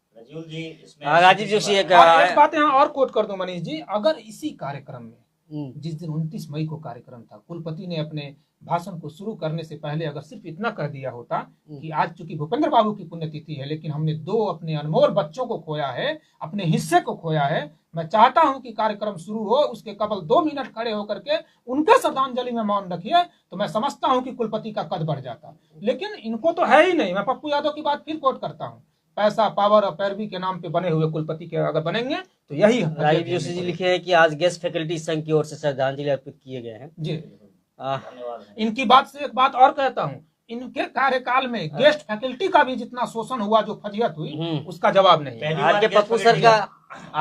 राजीव जोशी एक बात यहाँ और कोट कर दूं मनीष जी, अगर इसी कार्यक्रम में जिस दिन 29 मई को कार्यक्रम था, कुलपति ने अपने भाषण को शुरू करने से पहले अगर सिर्फ इतना कह दिया होता कि आज चूंकि भूपेंद्र बाबू की पुण्यतिथि है, लेकिन हमने 2 अपने अनमोल बच्चों को खोया है, अपने हिस्से को खोया है, मैं चाहता हूं कि कार्यक्रम शुरू हो, उसके केवल 2 मिनट खड़े होकर के उनके श्रद्धांजलि में मौन रखिए, तो मैं समझता हूं कि कुलपति का कद बढ़ जाता। लेकिन इनको तो है ही नहीं। मैं पप्पू यादव की बात फिर कोट करता हूं, पैसा, पावर और पैरवी के नाम पे बने हुए कुलपति के अगर बनेंगे तो यही राजीव जोशी जी लिखे हैं कि आज गेस्ट फैकल्टी संघ की ओर से श्रद्धांजलि अर्पित किए गए हैं। जी, धन्यवाद। इनकी बात से एक बात और कहता हूं, इनके कार्यकाल में गेस्ट फैकल्टी का भी जितना शोषण हुआ, जो फजीहत हुई, उसका जवाब नहीं है। आर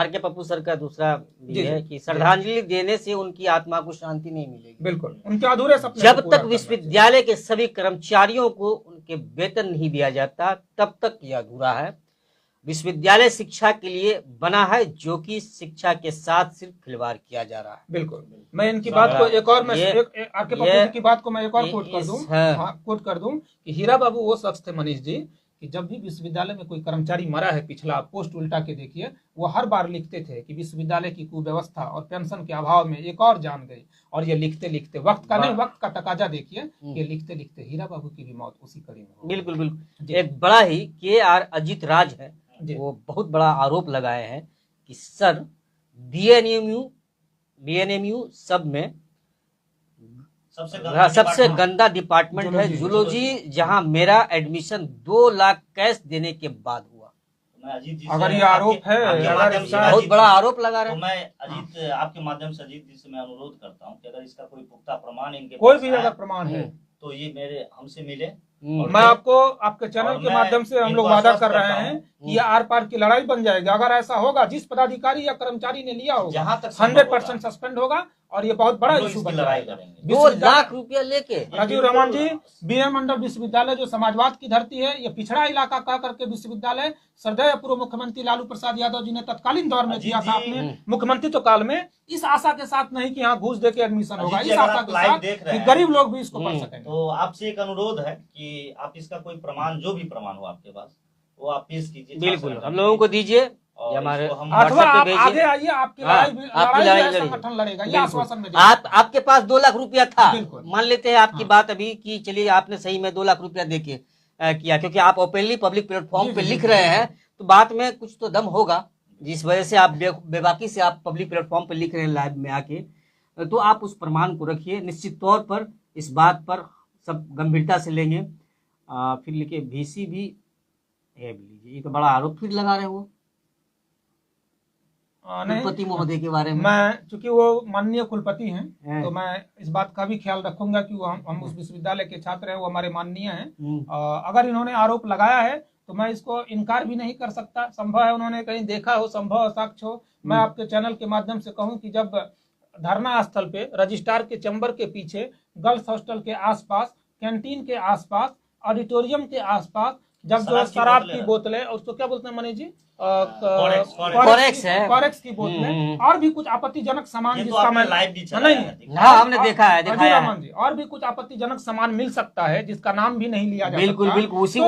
के पप्पू सर का दूसरा भी है कि श्रद्धांजलि देने से उनकी आत्मा को शांति नहीं मिलेगी। बिल्कुल, उनके अधूरे सपने जब तक विश्वविद्यालय के सभी कर्मचारियों को उनके वेतन नहीं दिया जाता, तब तक यह अधूरा है। विश्वविद्यालय शिक्षा के लिए बना है, जो कि शिक्षा के साथ सिर्फ खिलवाड़ किया जा रहा है। बिल्कुल, मैं इनकी बात को एक और आर के पप्पू की बात को मैं एक और कोट कर दूं कि हीरा बाबू वो शख्स थे, मनीष जी, कि जब भी विश्वविद्यालय में कोई कर्मचारी मरा है, पिछला पोस्ट उल्टा के देखिए, वो हर बार लिखते थे कि विश्वविद्यालय की कुव्यवस्था और पेंशन के अभाव में एक और जान गई। और ये लिखते लिखते वक्त का तकाजा देखिए, ये लिखते लिखते हीरा बाबू की भी मौत उसी कड़ी में। बिल्कुल बिल्कुल। एक बड़ा ही KR अजित राज है, वो बहुत बड़ा आरोप लगाए हैं कि सर BNMU सब में सबसे गंदा डिपार्टमेंट है जूलॉजी, जहां मेरा एडमिशन 2 लाख कैश देने के बाद हुआ। अगर ये आरोप है, बहुत बड़ा आरोप लगा रहे हैं, तो मैं आपके माध्यम से अजीत जी से मैं अनुरोध करता हूं कि अगर इसका कोई पुख्ता प्रमाण इनके कोई भी अगर प्रमाण है तो ये मेरे हमसे मिले। मैं आपको आपके चैनल के माध्यम से हम लोग वादा कर रहे हैं कि ये आर पार की लड़ाई बन जाएगी। अगर ऐसा होगा, जिस पदाधिकारी या कर्मचारी ने लिया होगा 100% सस्पेंड होगा और ये बहुत बड़ा इशू बन जाएगा। 2 लाख रुपया लेके राजीव रमन जी, BM मंडल विश्वविद्यालय जो समाजवाद की धरती है, ये पिछड़ा इलाका कह करके विश्वविद्यालय श्रद्धेय पूर्व मुख्यमंत्री लालू प्रसाद यादव जी ने तत्कालीन दौर में दिया था अपने मुख्यमंत्रित्व काल में, इस आशा के साथ नहीं कि यहाँ घूस दे के एडमिशन होगा, इस आशा के साथ कि गरीब लोग भी इसको पढ़ सकेंगे। तो आपसे एक अनुरोध है कि आप इसका कोई प्रमाण, जो भी प्रमाण हो आपके पास, वो आप पेश कीजिए। बिल्कुल, हम लोगों को दीजिए, हमारे अथवा आप आगे आइए, आपकी लड़ाई संगठन लड़ेगा, ये आश्वासन में। आपके पास 2 लाख रुपया था, मान लेते हैं आपकी बात अभी कि चलिए आपने सही में 2 लाख रुपया देके किया, क्योंकि आप ओपनली पब्लिक प्लेटफॉर्म पे लिख रहे हैं, तो बात में कुछ तो दम होगा, जिस वजह से आप बेबाकी से आप पब्लिक प्लेटफॉर्म पे लिख रहे हैं लाइव में आके, तो आप उस प्रमाण को रखिए। निश्चित तौर पर इस बात पर सब गंभीरता से लेंगे। फिर लिखे VC भी है, ये तो बड़ा आरोप फिर लगा रहे हैं वो कुलपति महोदय के बारे में। मैं चूंकि वो माननीय कुलपति हैं, तो मैं इस बात का भी ख्याल रखूंगा कि वो हम उस विश्वविद्यालय के छात्र हैं, वो हमारे माननीय हैं। अगर इन्होंने आरोप लगाया है तो मैं इसको इनकार भी नहीं कर सकता। संभव है उन्होंने कहीं देखा हो, संभव साक्ष्य हो। मैं आपके चैनल के माध्यम से कहूँ कि जब धरना स्थल पे, रजिस्ट्रार के चैम्बर के पीछे, गर्ल्स हॉस्टल के आसपास, कैंटीन के आसपास, ऑडिटोरियम के आसपास, जब जो शराब की बोतलें, उसको क्या बोलते हैं मनीष जी, कॉरेक्स की बोतलें और भी कुछ आपत्तिजनक सामान, जिसका मैं लाइव भी नहीं, हाँ हमने देखा है, दिखाया है। और भी कुछ आपत्तिजनक सामान मिल सकता है जिसका नाम भी नहीं लिया जा सकता। बिल्कुल बिल्कुल, उसी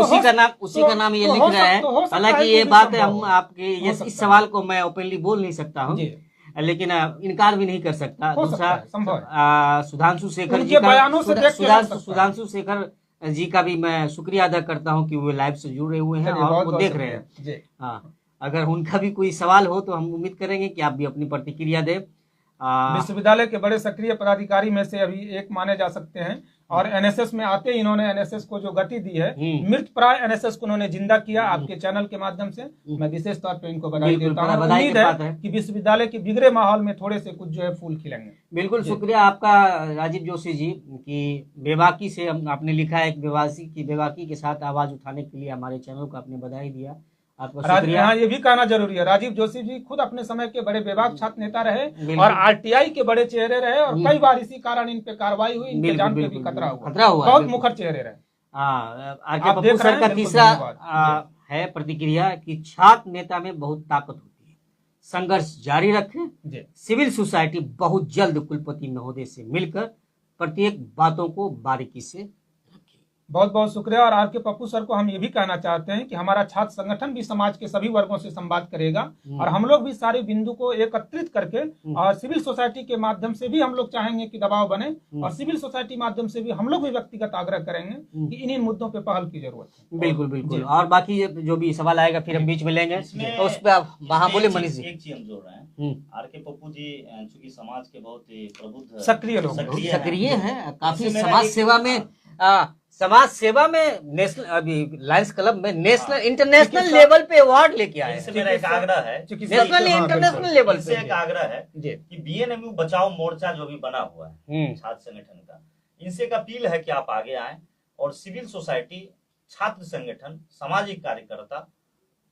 का नाम ये लिख रहे हैं। हालांकि ये बात हम आपके इस सवाल को मैं ओपनली बोल नहीं सकता हूँ, लेकिन इनकार भी नहीं कर सकता। दूसरा, सुधांशु शेखर जी का, सुधांशु शेखर जी का भी मैं शुक्रिया अदा करता हूं कि वो लाइव से जुड़े हुए हैं और वो देख रहे हैं। हाँ, अगर उनका भी कोई सवाल हो तो हम उम्मीद करेंगे कि आप भी अपनी प्रतिक्रिया दें। विश्वविद्यालय के बड़े सक्रिय पदाधिकारी में से अभी एक माने जा सकते हैं, और NSS में आते ही इन्होंने NSS को जो गति दी है, मृत प्राय NSS को उन्होंने जिंदा किया। आपके चैनल के माध्यम से मैं विशेष तौर पे इनको बधाई देता हूँ। उम्मीद है कि विश्वविद्यालय के बिगड़े माहौल में थोड़े से कुछ जो है फूल खिलेंगे। बिल्कुल शुक्रिया आपका राजीव जोशी जी कि बेबाकी से आपने लिखा है, बेबाकी के साथ आवाज उठाने के लिए हमारे चैनल को आपने बधाई दिया। यहाँ ये भी कहना जरूरी है, राजीव जोशी जी खुद अपने समय के बड़े बेबाक छात्र नेता रहे और RTI के बड़े चेहरे रहे, और कई बार इसी कारण इन पे कार्रवाई हुई, इनके जान पे भी खतरा हुआ। बहुत मुखर चेहरे रहे। आर.के. पप्पू सर का तीसरा है प्रतिक्रिया कि छात्र नेता में बहुत ताकत होती है, संघर्ष जारी रखें। सिविल सोसाइटी बहुत जल्द कुलपति महोदय से मिलकर प्रत्येक बातों को बारीकी से रखें। बहुत बहुत शुक्रिया। और आर के पप्पू सर को हम ये भी कहना चाहते हैं कि हमारा छात्र संगठन भी समाज के सभी वर्गों से संवाद करेगा और हम लोग भी सारे बिंदु को एकत्रित करके और सिविल सोसाइटी के माध्यम से भी हम लोग चाहेंगे कि दबाव बने और सिविल सोसाइटी माध्यम से भी हम लोग भी व्यक्तिगत आग्रह करेंगे कि इन्हीं मुद्दों पे पहल की जरूरत है। बिल्कुल बिल्कुल। और बाकी जो भी सवाल आएगा फिर हम बीच में लेंगे, तो उस पर आप वहाँ बोले मनीष जी। एक चीज हम जोड़ रहे हैं, आर के पप्पू जी चूंकि समाज के बहुत ही प्रबुद्ध सक्रिय लोग सक्रिय हैं, काफी समाज सेवा में नेशनल अभी लायंस क्लब में नेशनल इंटरनेशनल लेवल पे अवार्ड लेके आए। इससे मेरा एक आग्रह है, नेशनल इंटरनेशनल लेवल से एक आग्रह है जी कि बीएनएमयू बचाओ मोर्चा जो भी बना हुआ है छात्र संगठन का, इनसे एक अपील है कि आप आगे आए और सिविल सोसाइटी, छात्र संगठन, सामाजिक कार्यकर्ता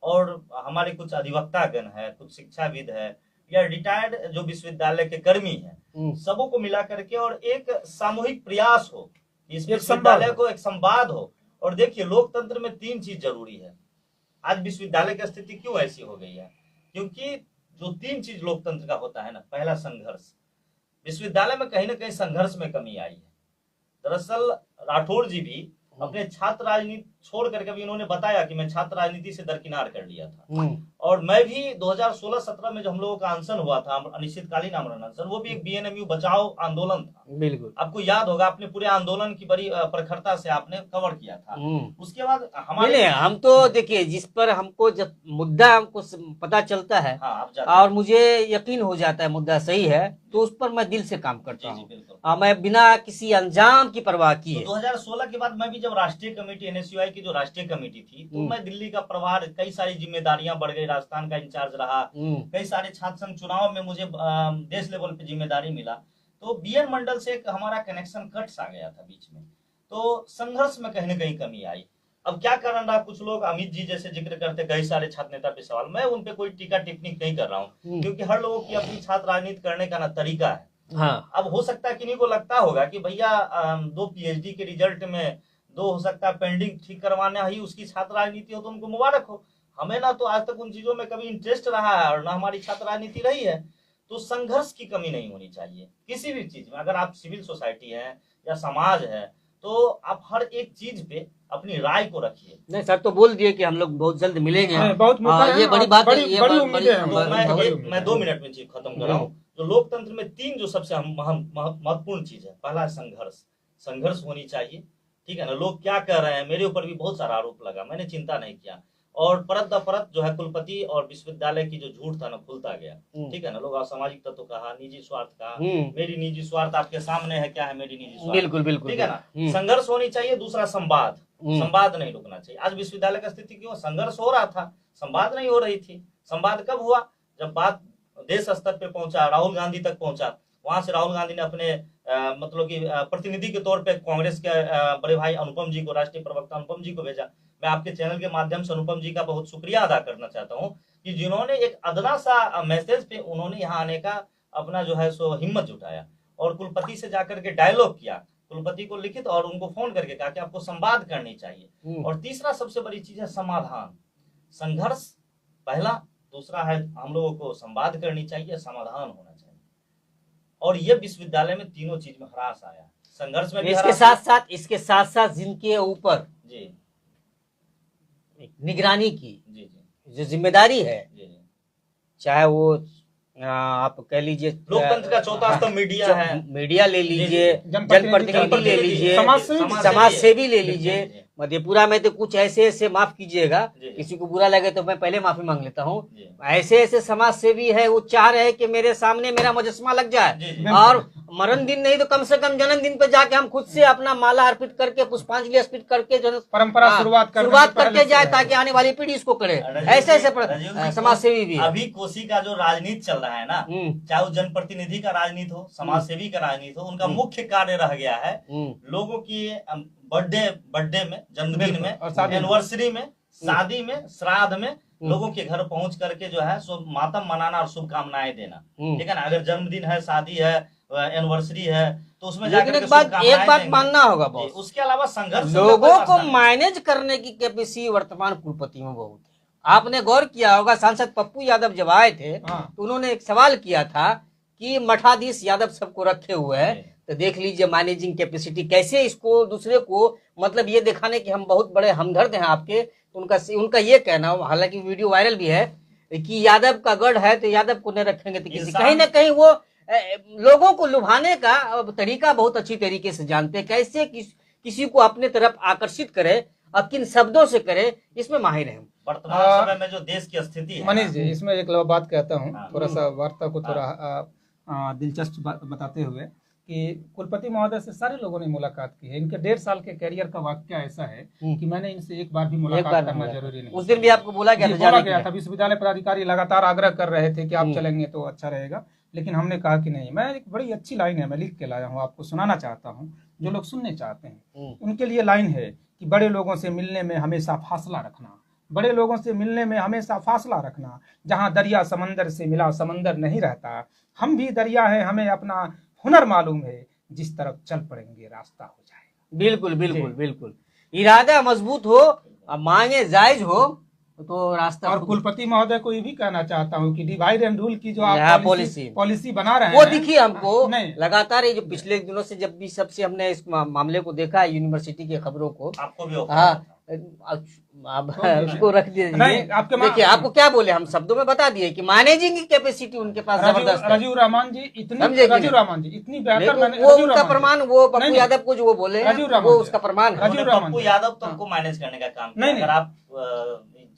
और हमारे कुछ अधिवक्तागण है, कुछ शिक्षाविद है या रिटायर्ड जो विश्वविद्यालय के कर्मी हैं, सबों को मिला करके और एक सामूहिक प्रयास हो, इस विश्वविद्यालय को एक संवाद हो। और देखिए लोकतंत्र में 3 चीज जरूरी है। आज विश्वविद्यालय की स्थिति क्यों ऐसी हो गई है? क्योंकि जो 3 चीज लोकतंत्र का होता है ना, पहला संघर्ष। विश्वविद्यालय में कहीं ना कहीं संघर्ष में कमी आई है। दरअसल राठौर जी भी अपने छात्र राजनीति छोड़ करके भी उन्होंने बताया कि मैं छात्र राजनीति से दरकिनार कर लिया था। और मैं भी 2016-17 में जो हम लोगों का अनशन हुआ था, अनिश्चितकालीन आमरण अनशन, वो भी एक बीएनएमयू बचाओ आंदोलन था। बिल्कुल आपको याद होगा, आपने पूरे आंदोलन की बड़ी प्रखरता से आपने कवर किया था। उसके बाद हमारे हम तो देखिए जिस पर हमको जब मुद्दा हमको पता चलता है और मुझे यकीन हो जाता है मुद्दा सही है, तो उस पर मैं दिल से काम करता हूँ। मैं बिना किसी अंजाम की परवाह किए। 2016 के बाद मैं भी जब राष्ट्रीय कमेटी एनएसयूआई की जो राष्ट्रीय कमेटी थी, तो मैं दिल्ली का प्रभार, कई सारी जिम्मेदारियां बढ़ गई, राजस्थान का इंचार्ज रहा, कई सारे छात्र संघ चुनाव में मुझे देश लेवल पे जिम्मेदारी मिला, तो बीएन मंडल से एक हमारा कनेक्शन कट सा गया था बीच में, तो संघर्ष में कहीं ना कहीं कमी आई। अब क्या कारण रहा, कुछ लोग अमित जी जैसे जिक्र करते, कई सारे छात्र नेता पे सवाल, मैं उन पे कोई टीका टिप्पणी नहीं कर रहा हूँ, क्योंकि हर लोगों की अपनी छात्र राजनीति करने का ना तरीका है। हाँ। अब हो सकता है किन्हीं को लगता होगा कि भैया 2 पीएचडी के रिजल्ट में 2 हो सकता है पेंडिंग ठीक करवाना ही उसकी छात्र राजनीति हो, तो उनको मुबारक हो। हमें ना तो आज तक उन चीजों में कभी इंटरेस्ट रहा है और ना हमारी छात्र राजनीति रही है। तो संघर्ष की कमी नहीं होनी चाहिए किसी भी चीज में। अगर आप सिविल सोसाइटी है या समाज है, तो आप हर एक चीज पे अपनी राय को रखिए। नहीं सर, तो बोल दिए कि हम लोग बहुत जल्द मिलेंगे। बहुत ये बड़ी बात है, मैं 2 मिनट में चीज खत्म कर रहा हूँ। तो लोकतंत्र में 3 जो सबसे महत्वपूर्ण चीज है, पहला संघर्ष होनी चाहिए, ठीक है ना। लोग क्या कर रहे हैं, मेरे ऊपर भी बहुत सारा आरोप लगा, मैंने चिंता नहीं किया, और परत द परत जो है कुलपति और विश्वविद्यालय की जो झूठ था ना खुलता गया, ठीक है ना। लोग असामाजिक तत्व कहा, निजी स्वार्थ कहा, मेरी निजी स्वार्थ आपके सामने है, क्या है मेरी निजी स्वार्थ, बिल्कुल बिल्कुल, ठीक है ना। संघर्ष होनी चाहिए। दूसरा संवाद नहीं रुकना चाहिए। आज विश्वविद्यालय का स्थिति क्यों, संघर्ष हो रहा था, संवाद नहीं हो रही थी। संवाद कब हुआ, जब बात देश स्तर पे पहुंचा, राहुल गांधी तक पहुंचा, वहां से राहुल गांधी ने अपने मतलब कि प्रतिनिधि के तौर पे कांग्रेस के बड़े भाई अनुपम जी को, राष्ट्रीय प्रवक्ता अनुपम जी को भेजा। मैं आपके चैनल के माध्यम से अनुपम जी का बहुत शुक्रिया अदा करना चाहता हूं कि जिन्होंने एक अदना सा मैसेज पे उन्होंने यहाँ आने का अपना जो है सो हिम्मत जुटाया और कुलपति से जाकर के डायलॉग किया, कुलपति को लिखित और उनको फोन करके कहा कि आपको संवाद करनी चाहिए। और तीसरा सबसे बड़ी चीज है समाधान। संघर्ष पहला, दूसरा है हम लोगों को संवाद करनी चाहिए, समाधान होना चाहिए। और ये विश्वविद्यालय में तीनों चीज में ह्रास आया, संघर्ष में भी इसके साथ साथ जिनके ऊपर जी निगरानी की जी जो जिम्मेदारी है, जी चाहे वो आप कह लीजिए लोकतंत्र का चौथा स्तंभ मीडिया है, मीडिया ले लीजिए, जनप्रतिनिधि ले लीजिए, समाज सेवी ले लीजिए। मधेपुरा में तो कुछ ऐसे माफ कीजिएगा, किसी को बुरा लगे तो मैं पहले माफी मांग लेता हूँ, ऐसे समाज सेवी है, वो चाह रहे हैं कि मेरे सामने मेरा मुजस्समा लग जाए और मरण दिन नहीं तो कम से कम जन्मदिन पे जाके हम खुद से अपना माला अर्पित करके, पुष्पांजलि अर्पित करके परंपरा शुरुआत करके जाए, ताकि आने वाली पीढ़ी इसको करे। ऐसे समाज सेवी भी अभी कोसी का जो राजनीति चल रहा है ना, चाहे वो जनप्रतिनिधि का राजनीति हो, समाज सेवी का राजनीति हो, उनका मुख्य कार्य रह गया है लोगों की बर्थडे में, जन्मदिन में, एनिवर्सरी में, शादी में, श्राद्ध में लोगों के घर पहुंच करके जो है सो मातम मनाना और शुभकामनाएं देना, ठीक है ना। अगर जन्मदिन है, शादी है, एनिवर्सरी है, तो उसमें जाकर एक बात मानना होगा बॉस, उसके अलावा संघर्ष लोगों को मैनेज करने की कैपेसिटी वर्तमान कुलपति में बहुत है। आपने गौर किया होगा, सांसद पप्पू यादव जब आए थे तो उन्होंने एक सवाल किया था कि मठाधीश यादव सबको रखे हुए हैं, तो देख लीजिए मैनेजिंग कैपेसिटी कैसे, इसको दूसरे को मतलब ये दिखाने कि हम बहुत बड़े हमदर्द हैं आपके। तो उनका ये कहना, हालांकि वीडियो वायरल भी है, कि यादव का गढ़ है तो यादव को नहीं रखेंगे तो किसी, कहीं ना कहीं वो लोगों को लुभाने का तरीका बहुत अच्छी तरीके से जानते हैं, कैसे किसी को अपने तरफ आकर्षित करे और किन शब्दों से करे, इसमें माहिर है। वर्तमान समय में जो देश की स्थिति है मनीष जी, इसमें एक बात कहता हूँ, हाँ। थोड़ा सा वार्ता को थोड़ा दिलचस्प बताते हुए, कि कुलपति महोदय से सारे लोगों ने मुलाकात की है। इनके 1.5 साल के कैरियर का वाक्य ऐसा है कि मैंने इनसे एक बार भी मुलाकात करना जरूरी नहीं। उस दिन भी आपको बोला गया था, विश्वविद्यालय पदाधिकारी लगातार आग्रह कर रहे थे कि आप चलेंगे तो अच्छा रहेगा, लेकिन हमने कहा कि नहीं। मैं एक बड़ी अच्छी लाइन है, मैं लिख के लाया हूँ, आपको सुनाना चाहता हूँ, जो लोग सुनने चाहते हैं उनके लिए लाइन है कि बड़े लोगों से मिलने में हमेशा फासला रखना, बड़े लोगों से मिलने में हमेशा फासला रखना। जहाँ दरिया समंदर से मिला समंदर नहीं रहता, हम भी दरिया है, हमें अपना हुनर मालूम है, जिस तरफ चल पड़ेंगे रास्ता हो जाएगा। बिल्कुल बिल्कुल बिल्कुल, इरादा मजबूत हो, मांगे जायज हो तो रास्ता। और कुलपति महोदय को ये भी कहना चाहता हूँ कि डिवाइड एंड रूल की जो आप पॉलिसी बना रहे हैं, वो दिखी हमको नहीं लगातार, ये जो पिछले दिनों से जब भी सबसे हमने इस मामले को देखा है, यूनिवर्सिटी की खबरों को, आपको भी हाँ उसको रख दीजिए। देखिए आपको क्या बोले, हम शब्दों में बता दिए कि मैनेजिंग की कैपेसिटी उनके पास जबरदस्त है। राजीव रहमान जी इतनी बेहतर, वो उनका प्रमाण, वो पप्पू यादव को जो वो बोले वो उसका प्रमाण है। पप्पू यादव तो हमको मैनेज करने का काम किया, अगर आप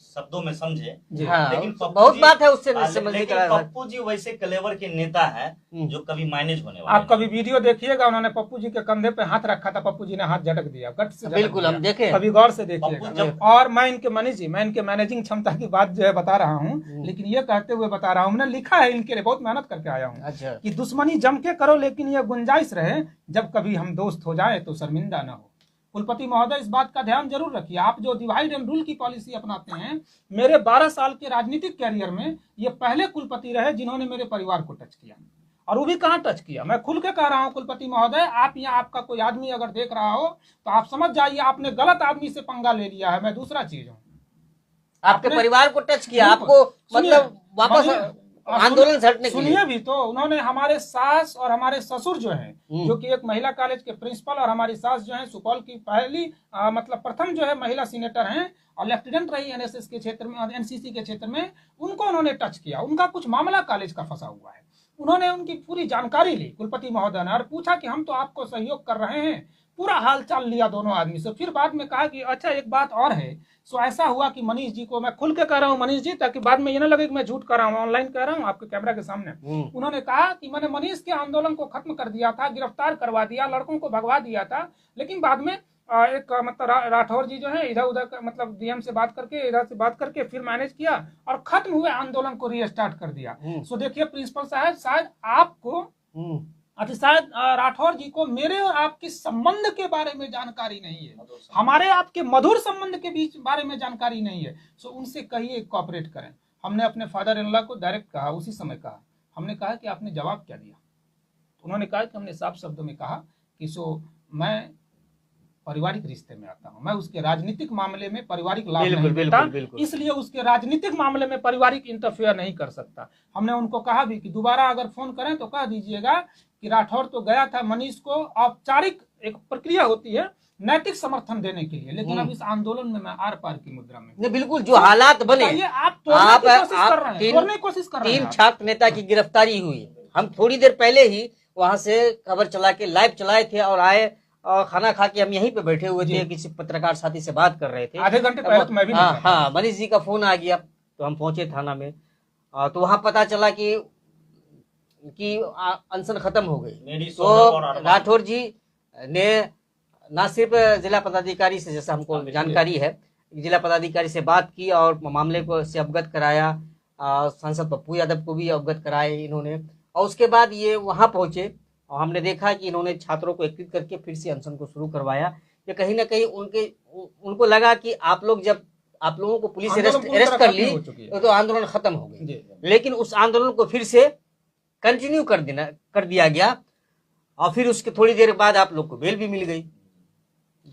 शब्दों में समझे। हाँ, लेकिन बहुत बात है उससे समझने का। पप्पू जी वैसे कलेवर के नेता हैं जो कभी मैनेज होने वाले। आप कभी वीडियो देखिएगा, उन्होंने पप्पू जी के कंधे पे हाथ रखा था, पप्पू जी ने हाथ झटक दिया, गट से बिल्कुल हम देखे, कभी गौर से देखिएगा। और मैं इनके मनीष जी, मैं इनके मैनेजिंग क्षमता की बात जो है बता रहा हूँ, लेकिन ये कहते हुए बता रहा हूँ, मैंने लिखा है इनके लिए, बहुत मेहनत करके आया हूँ कि दुश्मनी जम के करो, लेकिन ये गुंजाइश रहे जब कभी हम दोस्त हो जाए तो शर्मिंदा न हो। कुलपति महोदय इस बात का ध्यान जरूर रखिए, आप जो डिवाइड एंड रूल की पॉलिसी अपनाते हैं, मेरे 12 साल के राजनीतिक कैरियर में ये पहले कुलपति रहे जिन्होंने मेरे परिवार को टच किया, और वो भी कहाँ टच किया, मैं खुल के कह रहा हूँ कुलपति महोदय, आप यहाँ आपका कोई आदमी अगर देख रहा हो तो आप समझ जाइए आपने गलत आदमी से पंगा ले लिया है। मैं दूसरा चीज हूँ, आपके परिवार को टच किया, आपको मतलब वापस आंदोलन छटने के लिए। सुनिए भी तो, उन्होंने हमारे सास और हमारे ससुर जो हैं, जो कि एक महिला कॉलेज के प्रिंसिपल, और हमारी सास जो है सुपौल की पहली मतलब प्रथम जो है महिला सीनेटर हैं, और लेफ्टिनेंट रही एनएसएस के क्षेत्र में और एनसीसी के क्षेत्र में, उनको उन्होंने टच किया। उनका कुछ मामला कॉलेज का फंसा हुआ है, उन्होंने उनकी पूरी जानकारी ली कुलपति महोदय ने, और पूछा कि हम तो आपको सहयोग कर रहे हैं, पूरा हाल चाल लिया दोनों आदमी से। फिर बाद में कहा कि अच्छा एक बात और है, सो ऐसा हुआ कि मनीष जी को, मैं खुल के कह रहा हूँ मनीष जी, ताकि बाद में ये ना लगे कि मैं झूठ कर रहा हूँ, ऑनलाइन कह रहा हूँ आपके कैमरा के सामने। उन्होंने कहा कि मैंने मनीष के आंदोलन को खत्म कर दिया था, गिरफ्तार करवा दिया, लड़कों को भगवा दिया था, लेकिन बाद में एक मतलब राठौर जी जो है इधर उधर मतलब डीएम से बात करके, इधर से बात करके फिर मैनेज किया और खत्म हुए आंदोलन को रीस्टार्ट कर दिया। सो देखिए प्रिंसिपल साहब, शायद आपको शायद राठौर जी को मेरे और आपके संबंध के बारे में जानकारी नहीं है, हमारे आपके मधुर संबंध के बीच बारे में जानकारी नहीं है। सो उनसे कहिए कोऑपरेट करें। हमने अपने फादर इन लॉ को डायरेक्ट कहा, उसी समय कहा, हमने कहा कि आपने जवाब क्या दिया? उन्होंने कहा कि हमने साफ शब्दों में कहा कि सो मैं पारिवारिक रिश्ते में आता हूं, मैं उसके राजनीतिक मामले में पारिवारिक लाभ नहीं देता, इसलिए उसके राजनीतिक मामले में पारिवारिक इंटरफेयर नहीं कर सकता। हमने उनको कहा भी कि दोबारा अगर फोन करें तो कह दीजिएगा कि राठौर तो गया था मनीष को औपचारिक एक प्रक्रिया होती है नैतिक समर्थन देने के लिए, लेकिन अब इस आंदोलन में मैं आर पार की मुद्रा में। बिल्कुल जो हालात बने, आप तोड़ने की कोशिश कर रहे हैं। 3 छात्र नेता की गिरफ्तारी हुई, हम थोड़ी देर पहले ही वहां से खबर चला के लाइव चलाए थे और आए, और खाना खा के हम यहीं पे बैठे हुए थे, किसी पत्रकार साथी से बात कर रहे थे, आधे घंटे पहले तो मैं भी हाँ मनीष जी का फोन आ गया, तो हम पहुंचे थाना में, तो वहां पता चला कि अनशन खत्म हो गई। तो राठौर जी ने न सिर्फ जिला पदाधिकारी से, जैसा हमको जानकारी है, जिला पदाधिकारी से बात की और मामले को से अवगत कराया, सांसद पप्पू यादव को भी अवगत कराए इन्होंने, और उसके बाद ये वहां पहुंचे और हमने देखा कि इन्होंने छात्रों को एकत्रित करके फिर से अनशन को शुरू करवाया। ये कहीं ना कहीं उनको लगा कि आप लोगों को पुलिस अरेस्ट कर ली तो आंदोलन खत्म हो गई, लेकिन उस आंदोलन को फिर से कंटिन्यू कर दिया गया, और फिर उसके थोड़ी देर बाद आप लोग को बेल भी मिल गई।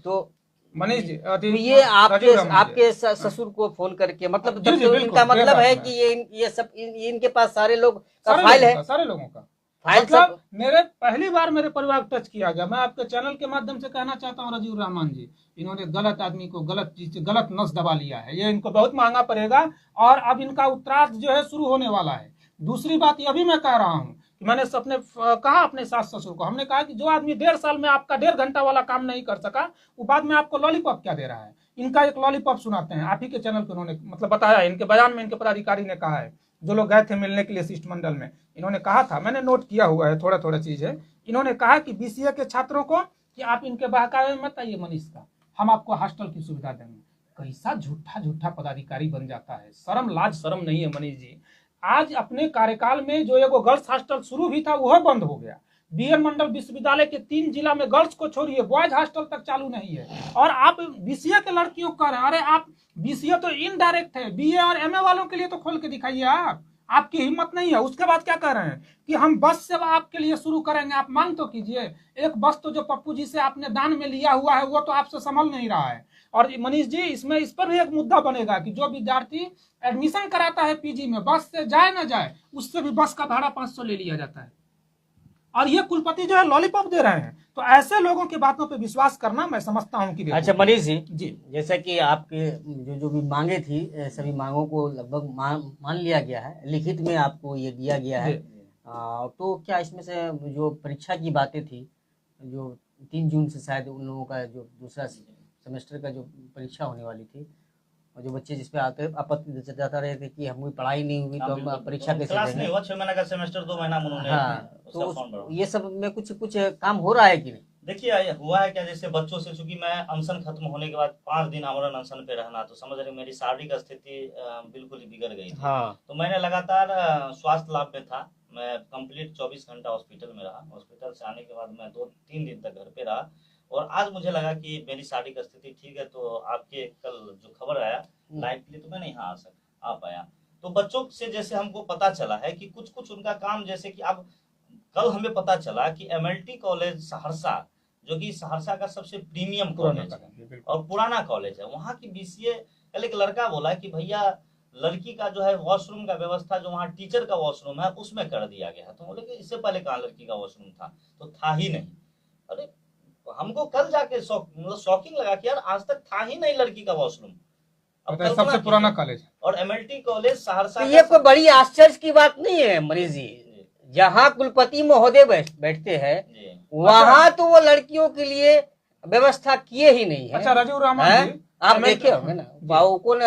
तो मनीष जी ये आपके ससुर को फोन करके, मतलब इनका मतलब है कि ये सब इनके पास सारे लोग का फाइल है, सारे लोगों का। फाइल मतलब सब मेरे पहली बार मेरे परिवार को टच किया गया। मैं आपके चैनल के माध्यम से कहना चाहता हूँ रजीव रहमान जी, इन्होंने गलत आदमी को गलत चीज गलत नस दबा लिया है, ये इनको बहुत महंगा पड़ेगा और अब इनका उत्तरार्ध जो है शुरू होने वाला है। दूसरी बात यह भी मैं कह रहा हूँ कि मैंने अपने कहा अपने सास ससुर को, हमने कहा कि जो आदमी 1.5 साल में आपका 1.5 घंटा वाला काम नहीं कर सका, वो बाद में आपको लॉलीपॉप क्या दे रहा है। इनका एक लॉलीपॉप सुनाते हैं, आप ही के चैनल को उन्होंने मतलब बताया, इनके बयान में इनके पदाधिकारी ने कहा है, जो लोग गए थे मिलने के लिए शिष्टमंडल में, इन्होंने कहा था, मैंने नोट किया हुआ है, थोड़ा थोड़ा चीज है। इन्होंने कहा कि बीसीए के छात्रों को कि आप इनके बहकावे में मत आइए मनीष का, हम आपको हॉस्टल की सुविधा देंगे। कैसा झूठा झूठा पदाधिकारी बन जाता है, शर्म लाज शर्म नहीं है मनीष जी। आज अपने कार्यकाल में जो एगो गर्ल्स हॉस्टल शुरू भी था वह बंद हो गया। बीएन मंडल विश्वविद्यालय के 3 जिला में गर्ल्स को छोड़िए बॉयज हॉस्टल तक चालू नहीं है, और आप बीसीए के लड़कियों को कह रहे हैं, अरे आप बीसीए तो इनडायरेक्ट है, बीए और एमए वालों के लिए तो खोल के दिखाइए आप, आपकी हिम्मत नहीं है। उसके बाद क्या कह रहे हैं कि हम बस सेवा आपके लिए शुरू करेंगे, आप मांग तो कीजिए। एक बस तो जो पप्पू जी से आपने दान में लिया हुआ है वो तो आपसे संभल नहीं रहा है। और मनीष जी इसमें इस पर भी एक मुद्दा बनेगा कि जो विद्यार्थी एडमिशन कराता है पीजी में, बस से जाए ना जाए, उससे भी बस का भाड़ा 500 ले लिया जाता है, और ये कुलपति जो है लॉलीपॉप दे रहे हैं। तो ऐसे लोगों की बातों पे विश्वास करना मैं समझता हूँ कि अच्छा मनीष जी, जी जैसा कि आपके जो भी मांगे थी सभी मांगों को लगभग मान लिया गया है, लिखित में आपको ये दिया गया है। तो क्या इसमें से जो परीक्षा की बातें थी, जो 3 जून से शायद उन लोगों का जो दूसरा सेमेस्टर का जो परीक्षा होने वाली थी, और जो बच्चे जिसपे आते आपत्ति जताते रहे थे कि हमारी पढ़ाई नहीं हुई तो हम परीक्षा कैसे क्लास देंगे। नहीं हुआ, 6 महीने का सेमेस्टर 2 महीना में उन्होंने हाँ, उसका तो फॉर्म भरा। ये सब में कुछ काम हो रहा है कि नहीं? देखिए हुआ है क्या, जैसे बच्चों से, चूंकि मैं अनशन खत्म होने के बाद 5 दिन आमरण अनशन पे रहना, तो समझ रहे मेरी शारीरिक स्थिति बिल्कुल ही बिगड़ गई थी। हाँ। तो मैंने लगातार स्वास्थ्य लाभ में था, मैं कंप्लीट 24 घंटा हॉस्पिटल में रहा। हॉस्पिटल से आने के बाद मैं 2-3 दिन तक घर पे रहा, और आज मुझे लगा कि मेरी शारीरिक स्थिति ठीक है, तो आपके कल जो खबर आया लाइव के लिए, तो मैं नहीं आ पाया। तो बच्चों से जैसे हमको पता चला है कि कुछ कुछ उनका काम, जैसे कि अब कल हमें पता चला कि एमएलटी कॉलेज सहरसा, जो कि सहरसा का सबसे प्रीमियम कॉलेज है और पुराना कॉलेज है, वहाँ की बीसीए, कल एक लड़का बोला कि भैया लड़की का जो है वॉशरूम का व्यवस्था, जो वहाँ टीचर का वॉशरूम है उसमें कर दिया गया है। तो बोले कि इससे पहले कहाँ लड़की का वॉशरूम था, तो था ही नहीं। अरे हमको कल जाके शॉकिंग लगा कि यार आज तक था ही नहीं लड़की का वॉशरूम, सबसे पुराना कॉलेज, और एमएलटी कॉलेज सहरसा। तो ये कोई बड़ी आश्चर्य की बात नहीं है मनीष जी, जहाँ कुलपति महोदय बैठते हैं वहाँ तो वो लड़कियों के लिए व्यवस्था किए ही नहीं है। अच्छा राजीव रहमान जी, आप देखे होंगे ना, कौन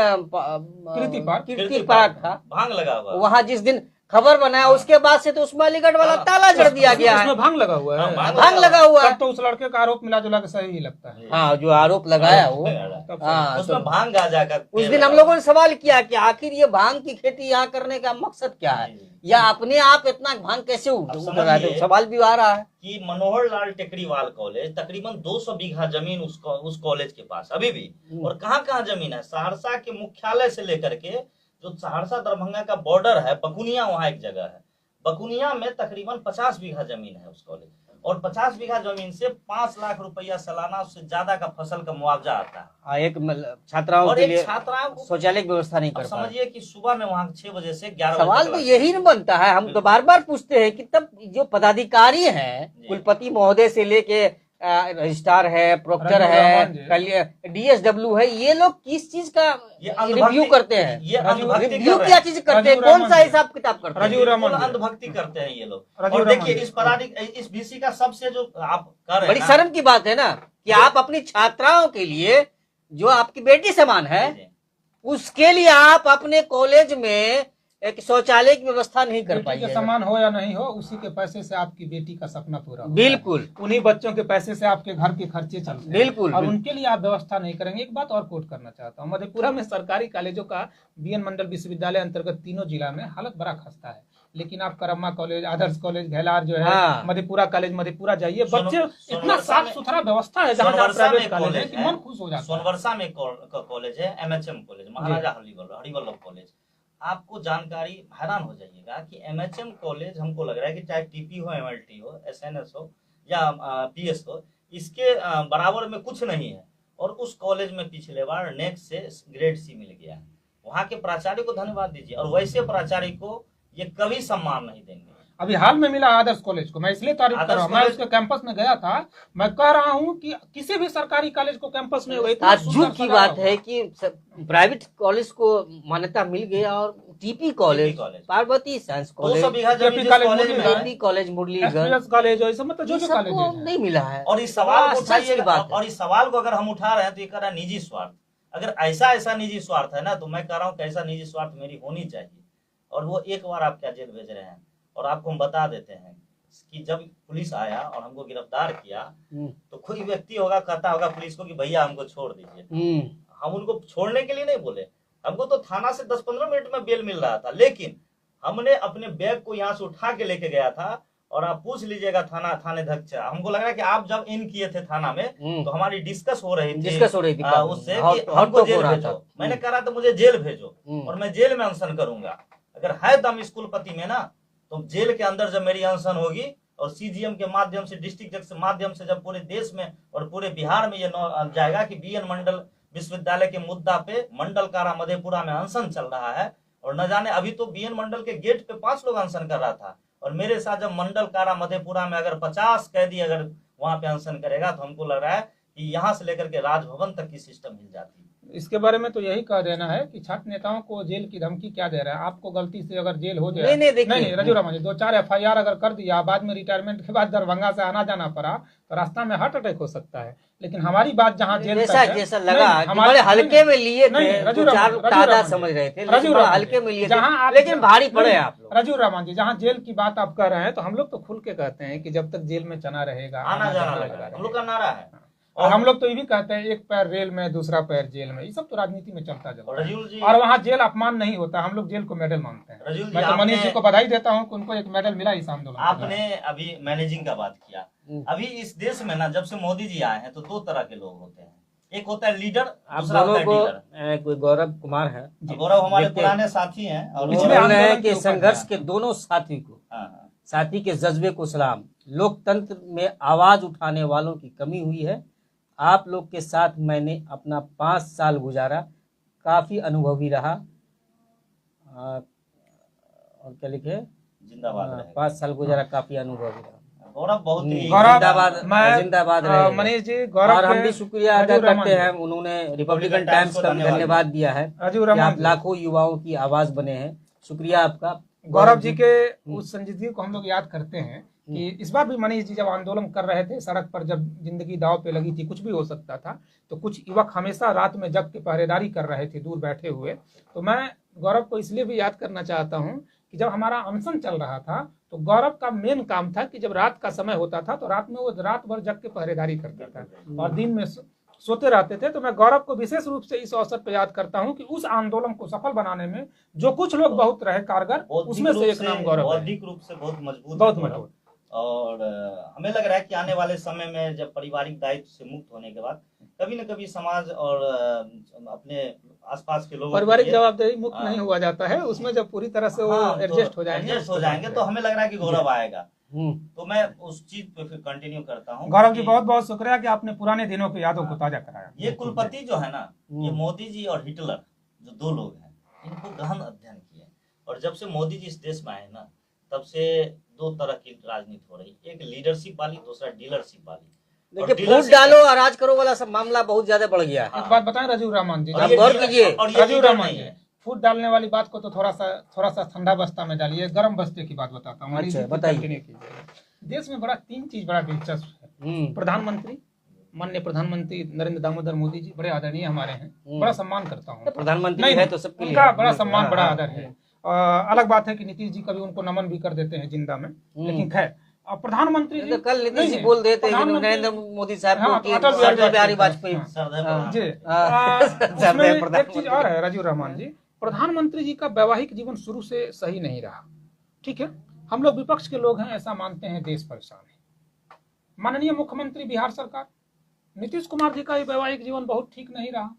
कीर्ति पार्क था, भांग लगा हुआ वहाँ जिस दिन खबर बनाया उसके बाद से तो उसमें अलीगढ़ वाला ताला जड़ दिया गया है, उसमें भांग लगा हुआ है, भांग लगा हुआ है। तो उस लड़के का आरोप मिला जुला के सही ही लगता है। हाँ, जो आरोप लगाया वो, हाँ, उसमें भांग गांजा का। उस दिन हम लोगों ने सवाल किया कि आखिर ये भांग की खेती यहाँ करने का मकसद क्या है, या अपने आप इतना भांग कैसे उड़ रहा है, सवाल भी आ रहा है कि मनोहर लाल टेकरीवाल कॉलेज, तकरीबन 200 बीघा जमीन उस कॉलेज के पास अभी भी, और कहाँ कहाँ जमीन है, सहरसा के मुख्यालय से लेकर के जो सहरसा दरभंगा का बॉर्डर है, बकुनिया, वहाँ एक जगह है, बकुनिया में तकरीबन 50 बीघा जमीन है उस कॉलेज, और 50 बीघा जमीन से 5 लाख रुपया सालाना, उससे ज्यादा का फसल का मुआवजा आता है। एक छात्राओं के लिए छात्राओं को शौचालय की व्यवस्था नहीं कर पा। समझिए कि सुबह में वहाँ 6 बजे से 11 सवाल तो यही न बनता है, हम तो बार बार पूछते हैं कि तब जो पदाधिकारी हैं, कुलपति महोदय से लेके रजिस्ट्रार है, प्रोक्टर है, डीएसडब्ल्यू है, ये लोग किस चीज का रिव्यू करते हैं, रिव्यू क्या चीज करते हैं, कौन सा हिसाब किताब करते हैं? राजीव रहमान अंधभक्ति करते हैं ये लोग। और देखिए इस बीसी का सबसे जो आप कर रहे हैं, बड़ी शर्म की बात है ना कि आप अपनी छात्राओं के लिए, जो आपकी बेटी समान है, उसके लिए आप अपने कॉलेज में एक शौचालय की व्यवस्था नहीं कर पाई है। समान हो या नहीं हो, उसी के पैसे से आपकी बेटी का सपना पूरा होता है। बिल्कुल, उन्हीं बच्चों के पैसे से आपके घर के खर्चे चलते हैं। बिल्कुल, और उनके लिए आप व्यवस्था नहीं करेंगे। एक बात और कोट करना चाहता हूँ, मधेपुरा में सरकारी कॉलेजों का बीएन मंडल विश्वविद्यालय अंतर्गत 3 जिला में हालत बड़ा खस्ता है, लेकिन आप करम्मा कॉलेज, आदर्श कॉलेज, घेलार जो है, मधेपुरा कॉलेज, मधेपुरा जाइए, बच्चे इतना साफ सुथरा व्यवस्था है, जहाँ प्राइवेट कॉलेज है कि मन खुश हो जाता है। सोनवर्षा में कॉलेज है, एमएचएम कॉलेज, महाराजा हरिवल्लभ कॉलेज। आपको जानकारी, हैरान हो जाइएगा कि एमएचएम कॉलेज, हमको लग रहा है कि चाहे टीपी हो, एमएलटी हो, एसएनएस हो या पीएस हो, इसके बराबर में कुछ नहीं है। और उस कॉलेज में पिछले बार नेक्स्ट से ग्रेड सी मिल गया है। वहाँ के प्राचार्य को धन्यवाद दीजिए, और वैसे प्राचार्य को ये कभी सम्मान नहीं देंगे। अभी हाल में मिला आदर्श कॉलेज को, मैं इसलिए तारीफ कर रहा हूँ, मैं उसके कैंपस में गया था, मैं कह रहा हूँ कि किसी भी सरकारी कॉलेज को कैंपस में ताज्जुब की बात है कि प्राइवेट कॉलेज को मान्यता मिल गया और TP college, Parvati science college, KP college, Murliganj college, मतलब जो कॉलेज नहीं मिला है। और इस सवाल को अगर हम उठा रहे हैं तो ये कह रहा है निजी स्वार्थ। अगर ऐसा निजी स्वार्थ है ना, तो मैं कह रहा हूँ कि ऐसा निजी स्वार्थ मेरी होनी चाहिए। और वो एक बार आप क्या जेल भेज रहे हैं, और आपको हम बता देते हैं कि जब पुलिस आया और हमको गिरफ्तार किया तो कोई व्यक्ति होगा कहता होगा पुलिस को कि भैया हमको छोड़ दीजिए। हम उनको छोड़ने के लिए नहीं बोले, हमको तो थाना से 10-15 मिनट में बेल मिल रहा था, लेकिन हमने अपने बैग को यहाँ से उठा के लेके गया था। और आप पूछ लीजिएगा थानेध्यक्ष, हमको लग रहा है कि आप जब इन किए थे थाना में तो हमारी डिस्कस हो रही थी उससे कि हमको जेल भेजो। मैंने कह रहा था मुझे जेल भेजो और मैं जेल में अनशन करूंगा। अगर है दम इस कुलपति में ना, तो जेल के अंदर जब मेरी अनशन होगी और सीजीएम के माध्यम से, डिस्ट्रिक्ट जज के माध्यम से जब पूरे देश में और पूरे बिहार में ये जाएगा कि बीएन मंडल विश्वविद्यालय के मुद्दा पे मंडल कारा मधेपुरा में अनशन चल रहा है। और न जाने अभी तो बीएन मंडल के गेट पे 5 लोग अनशन कर रहा था, और मेरे साथ जब मंडल कारा मधेपुरा में अगर 50 कैदी अगर वहां पे अनशन करेगा तो हमको लग रहा है कि यहाँ से लेकर के राजभवन तक की सिस्टम हिल जाती है। इसके बारे में तो यही कह देना है कि छात्र नेताओं को जेल की धमकी क्या दे रहा है। आपको गलती से अगर जेल हो जाए, नहीं रजू रामा जी, 2-4 FIR अगर कर दिया, बाद में रिटायरमेंट के बाद दरभंगा से आना जाना पड़ा तो रास्ता में हार्ट अटैक हो सकता है। लेकिन हमारी बात जहाँ जेल जैसा लगा हमारे हल्के में लिए थे, समझ रहे थे, हल्के में लिए जहाँ, लेकिन भारी पड़े आप लोग। रजू रामा जी, जहाँ जेल की बात आप कर रहे हैं तो हम लोग तो खुल के कहते हैं कि जब तक जेल में चना रहेगा आना जाना रहेगा, हम लोग का नारा है। और हम लोग तो ये भी कहते हैं एक पैर रेल में दूसरा पैर जेल में, ये सब तो राजनीति में चलता जाता है। और वहाँ जेल अपमान नहीं होता, हम लोग जेल को मेडल मानते हैं। मैं तो मनीष जी को बधाई देता हूँ कि उनको एक मेडल मिला इस आंदोलन। आपने अभी मैनेजिंग का बात किया। अभी इस देश में ना, जब से मोदी जी आए हैं तो 2 तरह के लोग होते हैं, एक होता है लीडर, दूसरा होता है डीलर। कोई गौरव कुमार है, गौरव हमारे पुराने साथी हैं, और कि संघर्ष के दोनों साथी को, साथी के जज्बे को सलाम। लोकतंत्र में आवाज उठाने वालों की कमी हुई है। आप लोग के साथ मैंने अपना 5 साल गुजारा, काफी अनुभवी रहा। और क्या लिखे, जिंदाबाद। 5 साल गुजारा, काफी अनुभवी रहा। गौरव बहुत ही जिंदाबाद रहे मनीष जी। और हम भी शुक्रिया अदा करते हैं, उन्होंने रिपब्लिकन टाइम्स का धन्यवाद दिया है कि आप लाखों युवाओं की आवाज बने हैं। शुक्रिया आपका। गौरव जी के उस संजीदगी को हम लोग याद करते हैं कि इस बार भी मनीष जी जब आंदोलन कर रहे थे, सड़क पर जब जिंदगी दांव पे लगी थी, कुछ भी हो सकता था, तो कुछ युवक हमेशा रात में जग के पहरेदारी कर रहे थे दूर बैठे हुए। तो मैं गौरव को इसलिए भी याद करना चाहता हूं कि जब हमारा अनशन चल रहा था तो गौरव का मेन काम था कि जब रात का समय होता था तो रात में वो रात भर जग के पहरेदारी करता था और दिन में सोते रहते थे। तो मैं गौरव को विशेष रूप से इस अवसर पर याद करता हूं कि उस आंदोलन को सफल बनाने में जो कुछ लोग बहुत रहे कारगर, उसमें से एक नाम गौरव है। बौद्धिक रूप से बहुत मजबूत। और हमें लग रहा है कि आने वाले समय में जब पारिवारिक दायित्व से मुक्त होने के बाद कभी न कभी समाज और अपने आसपास के लोगों, पारिवारिक जवाबदेही मुक्त नहीं हुआ जाता है, उसमें जब पूरी तरह से वो एडजस्ट हो जाएंगे तो हमें लग रहा है कि गौरव आएगा। तो मैं उस चीज पे फिर कंटिन्यू करता हूँ। गौरव जी बहुत बहुत शुक्रिया कि आपने पुराने दिनों की यादों को ताजा कराया। ये कुलपति जो है ना, ये मोदी जी और हिटलर जो 2 लोग हैं, इनको गहन अध्ययन किए। और जब से मोदी जी इस देश में आए ना, तब से 2 तरह की राजनीति हो रही, एक लीडरशिप वाली, दूसरा डीलरशिप वाली। देखिए, फूट डालो और राज करो वाला सब मामला बहुत ज्यादा बढ़ गया है। एक बात बताएं रजू रहमान जी, गौर कीजिए। रजू रहमान जी, फूट डालने वाली बात को तो थोड़ा सा ठंडा बस्ता में डालिए, गर्म बस्ते की बात बताता हूँ। अच्छा, बताइए। देश में 3 चीज बड़ा दिलचस्प है। प्रधानमंत्री, माननीय प्रधानमंत्री नरेंद्र दामोदर मोदी जी बड़े आदरणीय हमारे हैं, बड़ा सम्मान करता हूँ। प्रधानमंत्री है तो सबके लिए उनका बड़ा सम्मान, बड़ा आदर है। अलग बात है कि नीतीश जी कभी उनको नमन भी कर देते हैं जिंदा में, लेकिन खैर प्रधानमंत्री जी, कल नीतीश जी बोल देते हैं नरेंद्र मोदी साहब को अटल बिहारी वाजपेयी जी। एक चीज और है रजू रहमान जी, प्रधानमंत्री जी का वैवाहिक जीवन शुरू से सही नहीं रहा। ठीक है, हम लोग विपक्ष के लोग हैं, ऐसा मानते हैं, देश परेशान है। माननीय मुख्यमंत्री बिहार सरकार नीतीश कुमार जी का वैवाहिक जीवन बहुत ठीक नहीं रहा,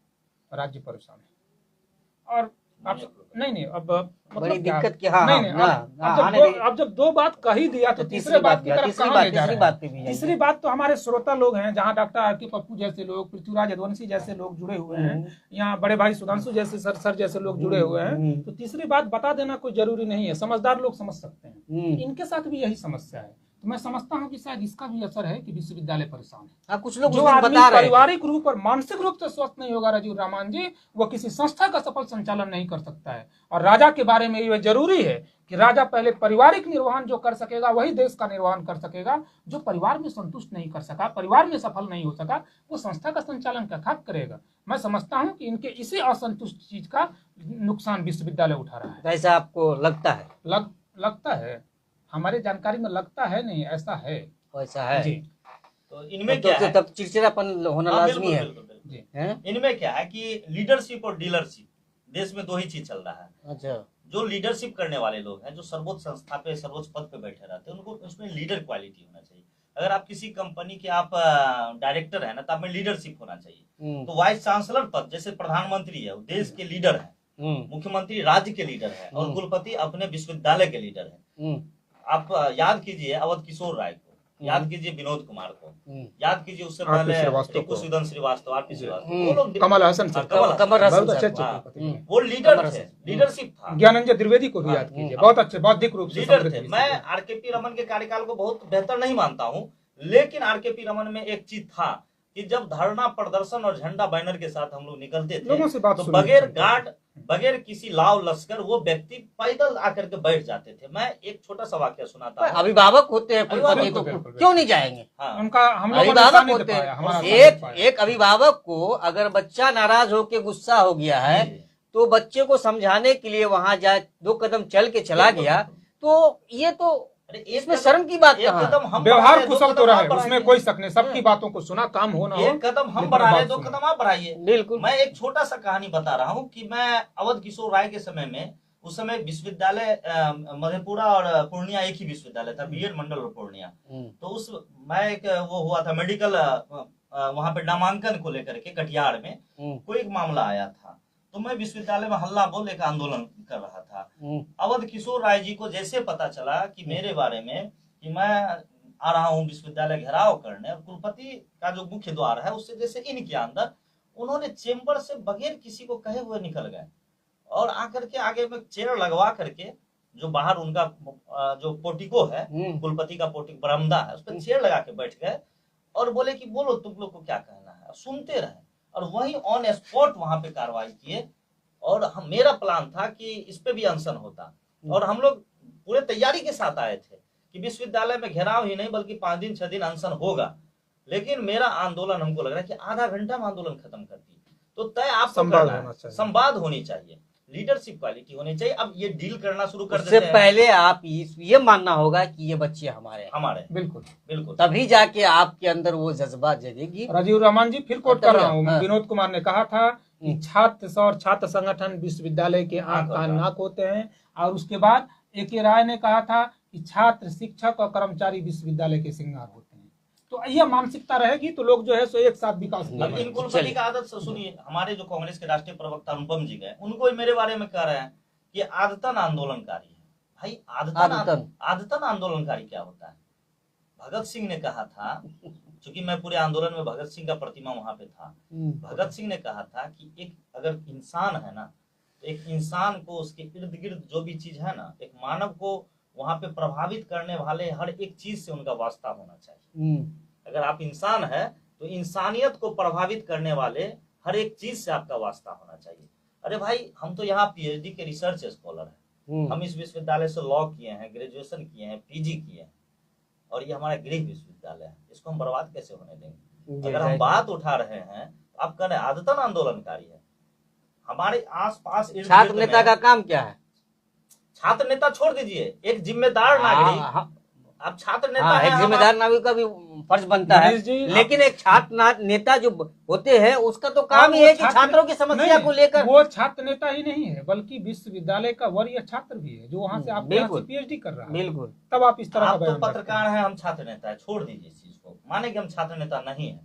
राज्य परेशान है। और माननीय कुलपति। नहीं अब बड़ी मतलब क्या, दिक्कत की हाँ नहीं अब जब दो बात कह ही दिया तो तीसरे बात की तरफ कहाँ ले जा रहे हैं? तीसरी बात तो हमारे श्रोता लोग हैं, जहाँ डॉक्टर आर.के. पप्पू जैसे लोग, पृथ्वीराज यदुवंशी जैसे लोग जुड़े हुए हैं, यहाँ बड़े भाई सुधांशु जैसे सर जैसे लोग जुड़े हुए हैं, तो तीसरी बात बता देना कोई जरूरी नहीं है, समझदार लोग समझ सकते हैं। इनके साथ भी यही समस्या है, तो मैं समझता हूँ कि शायद इसका भी असर है कि विश्वविद्यालय परेशान है। हाँ, कुछ लोग जो आदमी पारिवारिक रूप और मानसिक रूप से स्वस्थ नहीं होगा राजीव रामान जी, वो किसी संस्था का सफल संचालन नहीं कर सकता है। और राजा के बारे में ये जरूरी है कि राजा पहले पारिवारिक निर्वहन जो कर सकेगा वही देश का निर्वहन कर सकेगा। जो परिवार में संतुष्ट नहीं कर सका, परिवार में सफल नहीं हो सका, वो संस्था का संचालन क्या खाक करेगा। मैं समझता हूँ कि इनके इसी असंतुष्ट चीज का नुकसान विश्वविद्यालय उठा रहा है। ऐसा आपको लगता है? लगता है, हमारे जानकारी में लगता है, नहीं ऐसा है। ऐसा है जी। तो इनमें क्या है, तब चिड़चिड़ापन होना लाजमी है। इनमें क्या है कि लीडरशिप और डीलरशिप, देश में दो ही चीज चल रहा है। अच्छा, जो लीडरशिप करने वाले लोग हैं, जो सर्वोच्च संस्था पे सर्वोच्च पद पे बैठे रहते हैं, उनको उसमें लीडर क्वालिटी होना चाहिए। अगर आप किसी कंपनी के आप डायरेक्टर है ना, तो आप में लीडरशिप होना चाहिए। तो वाइस चांसलर पद, जैसे प्रधानमंत्री है, देश के लीडर है, मुख्यमंत्री राज्य के लीडर है, और कुलपति अपने विश्वविद्यालय के लीडर है। आप याद कीजिए अवध किशोर राय को, याद कीजिए विनोद कुमार को, याद कीजिए उससे पहले रिपुसुदन श्रीवास्तव, आर.पी. श्रीवास्तव, वो लोग कमल हसन सर, बहुत अच्छे वो लीडर थे, लीडरशिप था। ज्ञानंजय द्विवेदी को भी याद कीजिए, बहुत अच्छे बौद्धिक रूप से लीडर थे। मैं आर.के.पी. रमन के कार्यकाल को बहुत बेहतर नहीं मानता हूँ, लेकिन आर.के.पी. रमन में एक चीज था कि जब धरना प्रदर्शन और झंडा बैनर के साथ हम लोग निकलते थे, लोगों से बात तो बगैर गार्ड, बगैर किसी लाव लश्कर वो व्यक्ति पैदल आकर के बैठ जाते थे। मैं एक छोटा सा वाक्य सुनाता हूँ। अभिभावक होते हैं कुलपति, तो क्यों नहीं जाएंगे? हाँ। उनका हम लोग अभिभावक होते हैं। एक अभिभावक को अगर बच्चा नाराज होकर गुस्सा हो गया है, तो बच्चे को समझाने के लिए वहां जाए, 2 कदम चल के चला गया, तो ये तो इसमें शर्म की बात कहाँ? व्यवहार कुशल तो रहे, उसमें कोई शक नहीं, सबकी बातों को सुना, काम होना हो। एक कदम हम बढ़ा रहे, 2 कदम आप बढ़ाइए। बिल्कुल। मैं एक छोटा सा कहानी बता रहा हूँ कि मैं अवध किशोर राय के समय में, उस समय विश्वविद्यालय मधेपुरा और पूर्णिया एक ही विश्वविद्यालय था, बीएड मंडल और पूर्णिया। तो उस मैं एक वो हुआ था मेडिकल, वहां पे नामांकन को लेकर के कटिहार में कोई एक मामला आया था, तो मैं विश्वविद्यालय में हल्ला बोल एक आंदोलन कर रहा था। अवध किशोर राय जी को जैसे पता चला कि मेरे बारे में कि मैं आ रहा हूँ विश्वविद्यालय घेराव करने, और कुलपति का जो मुख्य द्वार है उससे जैसे इन किया अंदर, उन्होंने चेम्बर से बगैर किसी को कहे हुए निकल गए और आकर के आगे में चेयर लगवा करके, जो बाहर उनका जो पोर्टिको है, कुलपति का पोर्टिको बरामदा है, उस पर चेयर लगा के बैठ गए और बोले कि बोलो तुम लोग को क्या कहना है, सुनते रहे। और वही ऑन स्पॉट वहां पे कार्रवाई किए, और मेरा प्लान था कि इस पे भी अनशन होता, और हम लोग पूरे तैयारी के साथ आए थे कि विश्वविद्यालय में घेराव ही नहीं बल्कि 5 दिन 6 दिन अनशन होगा। लेकिन मेरा आंदोलन, हमको लग रहा है कि आधा घंटा में आंदोलन खत्म कर दी। तो तय आपको करना है, संवाद होनी चाहिए, लीडरशिप क्वालिटी होनी चाहिए। अब ये डील करना शुरू कर देते हैं, उससे पहले आप ये मानना होगा कि ये बच्चे हमारे बिल्कुल बिल्कुल, तभी जाके आपके अंदर वो जज्बा जगेगी। राजीव रहमान जी, फिर कोट कर रहा हूँ, विनोद कुमार ने कहा था कि छात्र और छात्र संगठन विश्वविद्यालय के आंख कान नाक होते हैं, और उसके बाद ए.के. राय ने कहा था कि छात्र, शिक्षक और कर्मचारी विश्वविद्यालय के श्रृंगार होते हैं। तो यह मानसिकता रहेगी तो लोग जो है सो एक साथ विकास करेंगे। इन कुलपति का आदत सुनिए, हमारे जो कांग्रेस के राष्ट्रीय प्रवक्ता अनुपम जी गए, उनको मेरे बारे में कह रहे हैं कि आदतन आंदोलनकारी है। भाई आदतन आंदोलनकारी क्या होता है? भगत सिंह ने कहा था, क्योंकि मैं पूरे आंदोलन में भगत सिंह का प्रतिमा वहां पे था, भगत सिंह ने कहा था कि एक अगर इंसान है ना, तो एक इंसान को उसके इर्द गिर्द जो भी चीज है ना, एक मानव को वहां पे प्रभावित करने वाले हर एक चीज से उनका वास्ता होना चाहिए। अगर आप इंसान है तो इंसानियत को प्रभावित करने वाले हर एक चीज से आपका वास्ता होना चाहिए। अरे भाई, हम तो यहाँ पीएचडी के रिसर्च स्कॉलर हैं, हम इस विश्वविद्यालय से लॉ किए हैं, ग्रेजुएशन किए हैं, पीजी किए हैं, और ये हमारा गृह विश्वविद्यालय है, इसको हम बर्बाद कैसे होने देंगे? अगर हम बात उठा रहे हैं तो आप कह रहे हैं आदतन आंदोलनकारी है। हमारे आसपास छात्र नेता का काम क्या है? छात्र नेता छोड़ दीजिए, एक जिम्मेदार नागरिक, आप छात्र नेता हैं, एक जिम्मेदार नागरिक का भी फर्ज बनता है, लेकिन एक छात्र नेता जो होते हैं उसका तो काम ही है कि छात्रों की समस्या को लेकर, वो छात्र नेता ही नहीं है बल्कि विश्वविद्यालय का वरीय छात्र भी है, जो वहाँ से आप पीएचडी कर रहा है। बिल्कुल, तब आप इस तरह आप तो पत्रकार हैं, हम छात्र नेता है, छोड़ दीजिए इस चीज को, माने कि हम छात्र नेता नहीं है,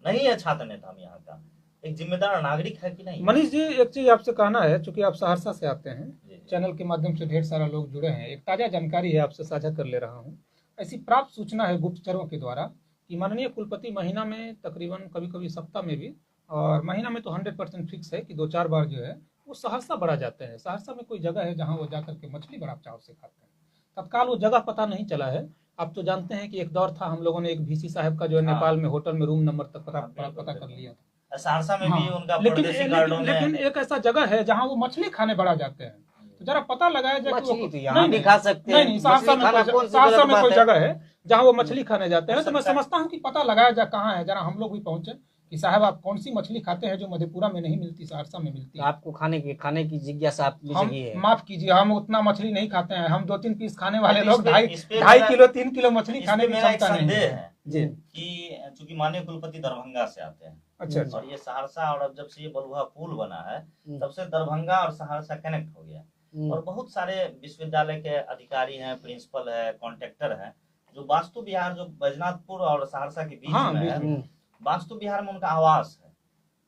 नहीं है छात्र नेता हम यहाँ का। एक जिम्मेदार नागरिक है कि नहीं? मनीष जी, एक चीज आपसे कहना है, चूंकि आप सहरसा से आते हैं, जी। चैनल के माध्यम से ढेर सारा लोग जुड़े हैं, एक ताजा जानकारी है आपसे साझा कर ले रहा हूँ। ऐसी प्राप्त सूचना है गुप्तचरों के द्वारा कि माननीय कुलपति महीना में तकरीबन, कभी कभी सप्ताह में भी, और महीना में तो 100% फिक्स है कि 2-4 बार जो है वो सहरसा बढ़ा जाते हैं। सहरसा में कोई जगह है जहाँ वो जाकर के मछली बड़ा चाव से खाते हैं। तत्काल वो जगह पता नहीं चला है। आप तो जानते हैं कि एक दौर था, हम लोगों ने एक VC साहब का जो है नेपाल में होटल में रूम नंबर तक पता कर लिया था। सहरसा में भी उनका लेकिन परदेसी गार्डों में लेकिन एक ऐसा जगह है जहाँ वो मछली खाने बढ़ा जाते हैं, तो जरा पता लगाया जाए कि मछली वो तो यहाँ भी खा सकते हैं। नहीं, सहरसा में कोई जगह है जहाँ वो मछली खाने जाते हैं, तो मैं समझता हूँ कि पता लगाया जाए कहाँ है, जरा हम लोग भी पहुंचे कि साहब आप कौन सी मछली खाते हैं जो मधेपुरा में नहीं मिलती, सहरसा में मिलती है। आपको खाने की जिज्ञासा आप में हम जगी है। माफ कीजिए, हम उतना मछली नहीं खाते हैं। हम 2-3 पीस खाने वाले इस लोग पे- 2.5 इस पे 2.5 मेरा- किलो 3 किलो मछली खाने की मेरा एक क्षमता नहीं संदेह है। है जी, कि चूंकि माननीय कुलपति दरभंगा से आते हैं, अच्छा अच्छा। और ये सहरसा, और अब जब से ये बलुआ पुल बना है तब से दरभंगा और सहरसा कनेक्ट हो गया, और बहुत सारे विश्वविद्यालय के अधिकारी हैं, प्रिंसिपल है, कॉन्ट्रैक्टर है, जो वास्तु विहार जो बैजनाथपुर और सहरसा के बीच हाँ, में बीच है, में। वास्तु विहार में उनका आवास है।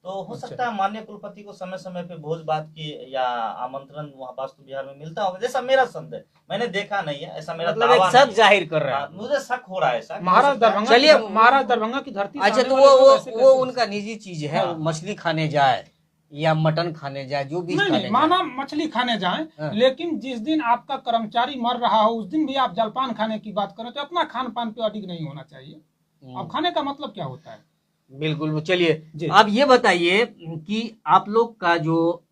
तो हो अच्छा। सकता है माननीय कुलपति को समय समय पे भोज बात की या आमंत्रण वहाँ वास्तु विहार में मिलता होगा, जैसा मेरा संदेह। मैंने देखा नहीं है, ऐसा मेरा मतलब दावा एक शक नहीं जाहिर कर है। रहा है। मुझे शक हो रहा है ऐसा कि महाराज हो सकता है- दरभंगा चलिए, महाराज दरभंगा की धरती से अच्छा, आने तो वाले लोग ऐसे वो कैसे- उनका निजी चीज है। हाँ। वो मछली खाने जाए या मटन खाने जाए, जो भी नहीं खाने नहीं, जाए। माना मछली खाने जाएं, हाँ। लेकिन जिस दिन आपका कर्मचारी मर रहा हो उस दिन भी आप जलपान खाने की बात करें तो अपना खान पान पे अडिग नहीं होना चाहिए। अब खाने का मतलब क्या होता है? बिल्कुल। चलिए, जी। आप ये बताइए कि आप लोग का जो,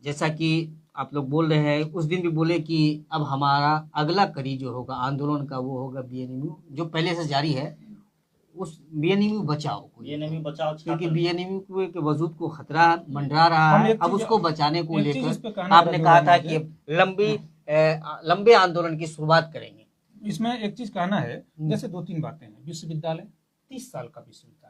जैसा कि आप लोग बोल रहे हैं, उस दिन भी बोले कि अब हमारा अगला कड़ी जो होगा आंदोलन का वो होगा BNMU, जो पहले से जारी है, उस BNMU बचाओ को, ये नहीं बचाओ क्योंकि छात्र। BNMU के वजूद को खतरा मंडरा रहा हम है। एक अब चीज- उसको बचाने को एक चीज इस पे लेकर कहना आपने है कहा था रजू कि लंबे आंदोलन की शुरुआत करेंगे। इसमें एक चीज कहना है, जैसे 2-3 बातें हैं। विश्वविद्यालय 30 साल का विश्वविद्यालय,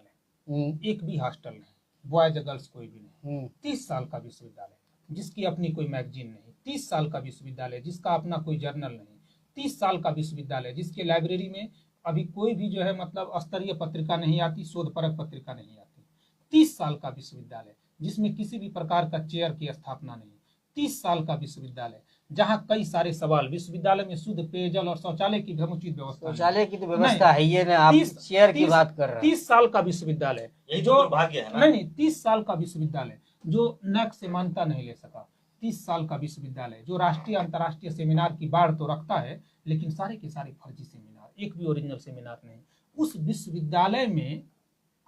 एक भी हॉस्टल नहीं, बॉयज गर्ल्स कोई भी नहीं। 30 साल का विश्वविद्यालय जिसकी अपनी कोई मैगजीन नहीं, 30 साल का विश्वविद्यालय जिसका अपना कोई जर्नल नहीं, 30 साल का विश्वविद्यालय जिसके लाइब्रेरी में अभी कोई भी जो है मतलब स्तरीय पत्रिका नहीं आती, शोधपरक पत्रिका नहीं आती। 30 साल का विश्वविद्यालय जिसमें किसी भी प्रकार का चेयर की स्थापना नहीं। 30 साल का विश्वविद्यालय जहाँ कई सारे सवाल, विश्वविद्यालय में शुद्ध पेयजल और शौचालय की समुचित व्यवस्था नहीं। शौचालय की तो व्यवस्था है ये ना, आप चेयर की बात कर रहे हैं। 30 साल का विश्वविद्यालय यही जो तो दुर्भाग्य है ना। नहीं, 30 साल का विश्वविद्यालय जो NAC से मान्यता नहीं ले सका। 30 साल का विश्वविद्यालय जो राष्ट्रीय अंतर्राष्ट्रीय सेमिनार की बाढ़ तो रखता है, लेकिन सारे के सारे फर्जी सेमिनार, एक भी ओरिजिनल सेमिनार नहीं। उस विश्वविद्यालय में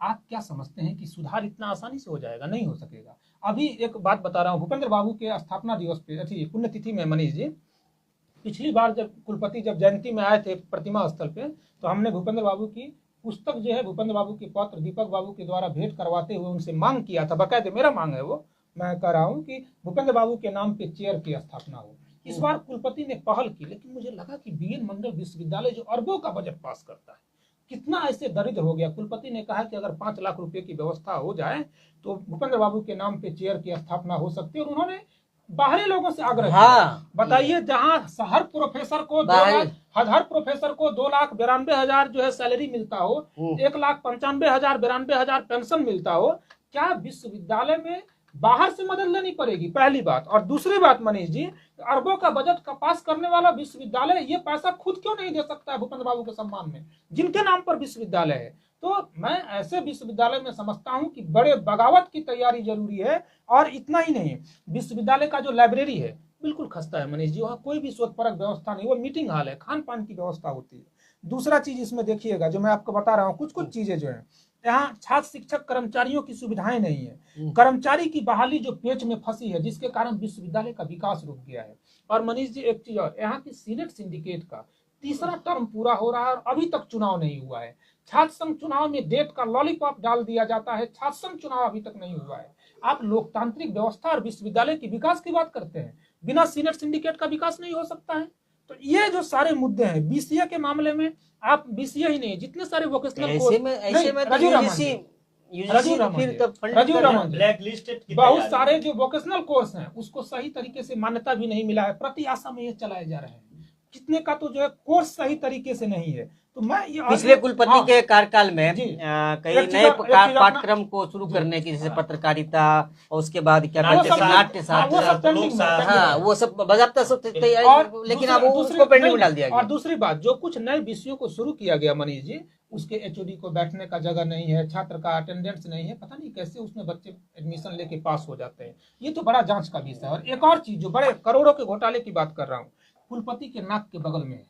आप क्या समझते हैं कि सुधार इतना आसानी से हो जाएगा? नहीं हो सकेगा। अभी एक बात बता रहा हूँ, भूपेंद्र बाबू के स्थापना दिवस पे, अच्छी पुण्यतिथि में मनीष जी, पिछली बार जब कुलपति जब जयंती में आए थे प्रतिमा स्थल पे, तो हमने भूपेंद्र बाबू की पुस्तक जो है, भूपेंद्र बाबू के पत्र दीपक बाबू के द्वारा भेंट करवाते हुए उनसे मांग किया था, बकायदे मेरा मांग है वो, मैं कह रहा हूँ कि भूपेंद्र बाबू के नाम पे चेयर की स्थापना हो। इस बार कुलपति ने पहल की, लेकिन मुझे लगा कि BN मंडल विश्वविद्यालय जो अरबों का बजट पास करता है, कितना ऐसे दरिद्र हो गया। कुलपति ने कहा कि अगर 5 लाख रुपए की व्यवस्था हो जाए तो भूपेंद्र बाबू के नाम पे चेयर की स्थापना हो सकती है। और उन्होंने बाहरी लोगों से आग्रह किया। हाँ, बताइए, जहां हर प्रोफेसर को 2,92,000 जो है सैलरी मिलता हो, 1,95,000 पेंशन मिलता हो, क्या विश्वविद्यालय में बाहर से मदद लेनी पड़ेगी? पहली बात। और दूसरी बात मनीष जी, अरबों का बजट का पास करने वाला विश्वविद्यालय ये पैसा खुद क्यों नहीं दे सकता है भूपेंद्र बाबू के सम्मान में, जिनके नाम पर विश्वविद्यालय है? तो मैं ऐसे विश्वविद्यालय में समझता हूं कि बड़े बगावत की तैयारी जरूरी है। और इतना ही नहीं, विश्वविद्यालय का जो लाइब्रेरी है बिल्कुल खस्ता है मनीष जी, वहाँ कोई भी शोधपरक व्यवस्था नहीं, वो मीटिंग हॉल है, खान पान की व्यवस्था होती है। दूसरा चीज इसमें देखिएगा, जो मैं आपको बता रहा हूँ, कुछ चीजें जो है, यहाँ छात्र शिक्षक कर्मचारियों की सुविधाएं नहीं है। कर्मचारी की बहाली जो पेच में फंसी है, जिसके कारण विश्वविद्यालय का विकास रुक गया है। और मनीष जी एक चीज और, यहाँ की सीनेट सिंडिकेट का 3रा टर्म पूरा हो रहा है और अभी तक चुनाव नहीं हुआ है। छात्र संघ चुनाव में डेट का लॉलीपॉप डाल दिया जाता है, छात्र संघ चुनाव अभी तक नहीं हुआ है। आप लोकतांत्रिक व्यवस्था और विश्वविद्यालय के विकास की बात करते हैं, बिना सीनेट सिंडिकेट का विकास नहीं हो सकता है। तो ये जो सारे मुद्दे हैं, BCA के मामले में, आप BCA ही नहीं, जितने सारे वोकेशनल ऐसे में तो ब्लैक लिस्टेड की बहुत तैयारी। सारे जो वोकेशनल कोर्स हैं उसको सही तरीके से मान्यता भी नहीं मिला है, प्रति आशा में ये चलाए जा रहे हैं। कितने का तो जो है कोर्स सही तरीके से नहीं है। तो मैं ये पिछले कुलपति हाँ, के कार्यकाल में जी। कई एक चीज- नए एक चीज अपना- पाठ्यक्रम को शुरू करने की, जैसे पत्रकारिता और उसके बाद क्या वो कहते सब- हैं नाट्य हाँ, वो सब शास्त्र, पेंडिंग में है, हाँ वो सब बाजाबता सब तैयारी, और लेकिन अब दूसरी- उसको पेंडिंग में नहीं, डाल दिया और गया। दूसरी बात, जो कुछ नए विषयों को शुरू किया गया मनीष जी, उसके एचओडी को बैठने का जगह नहीं है, छात्र का अटेंडेंस नहीं है, पता नहीं कैसे उसमें बच्चे एडमिशन लेके पास हो जाते हैं। ये तो बड़ा जांच का विषय है। और एक और चीज, जो बड़े करोड़ों के घोटाले की बात कर रहा हूँ, कुलपति के नाक के बगल में है,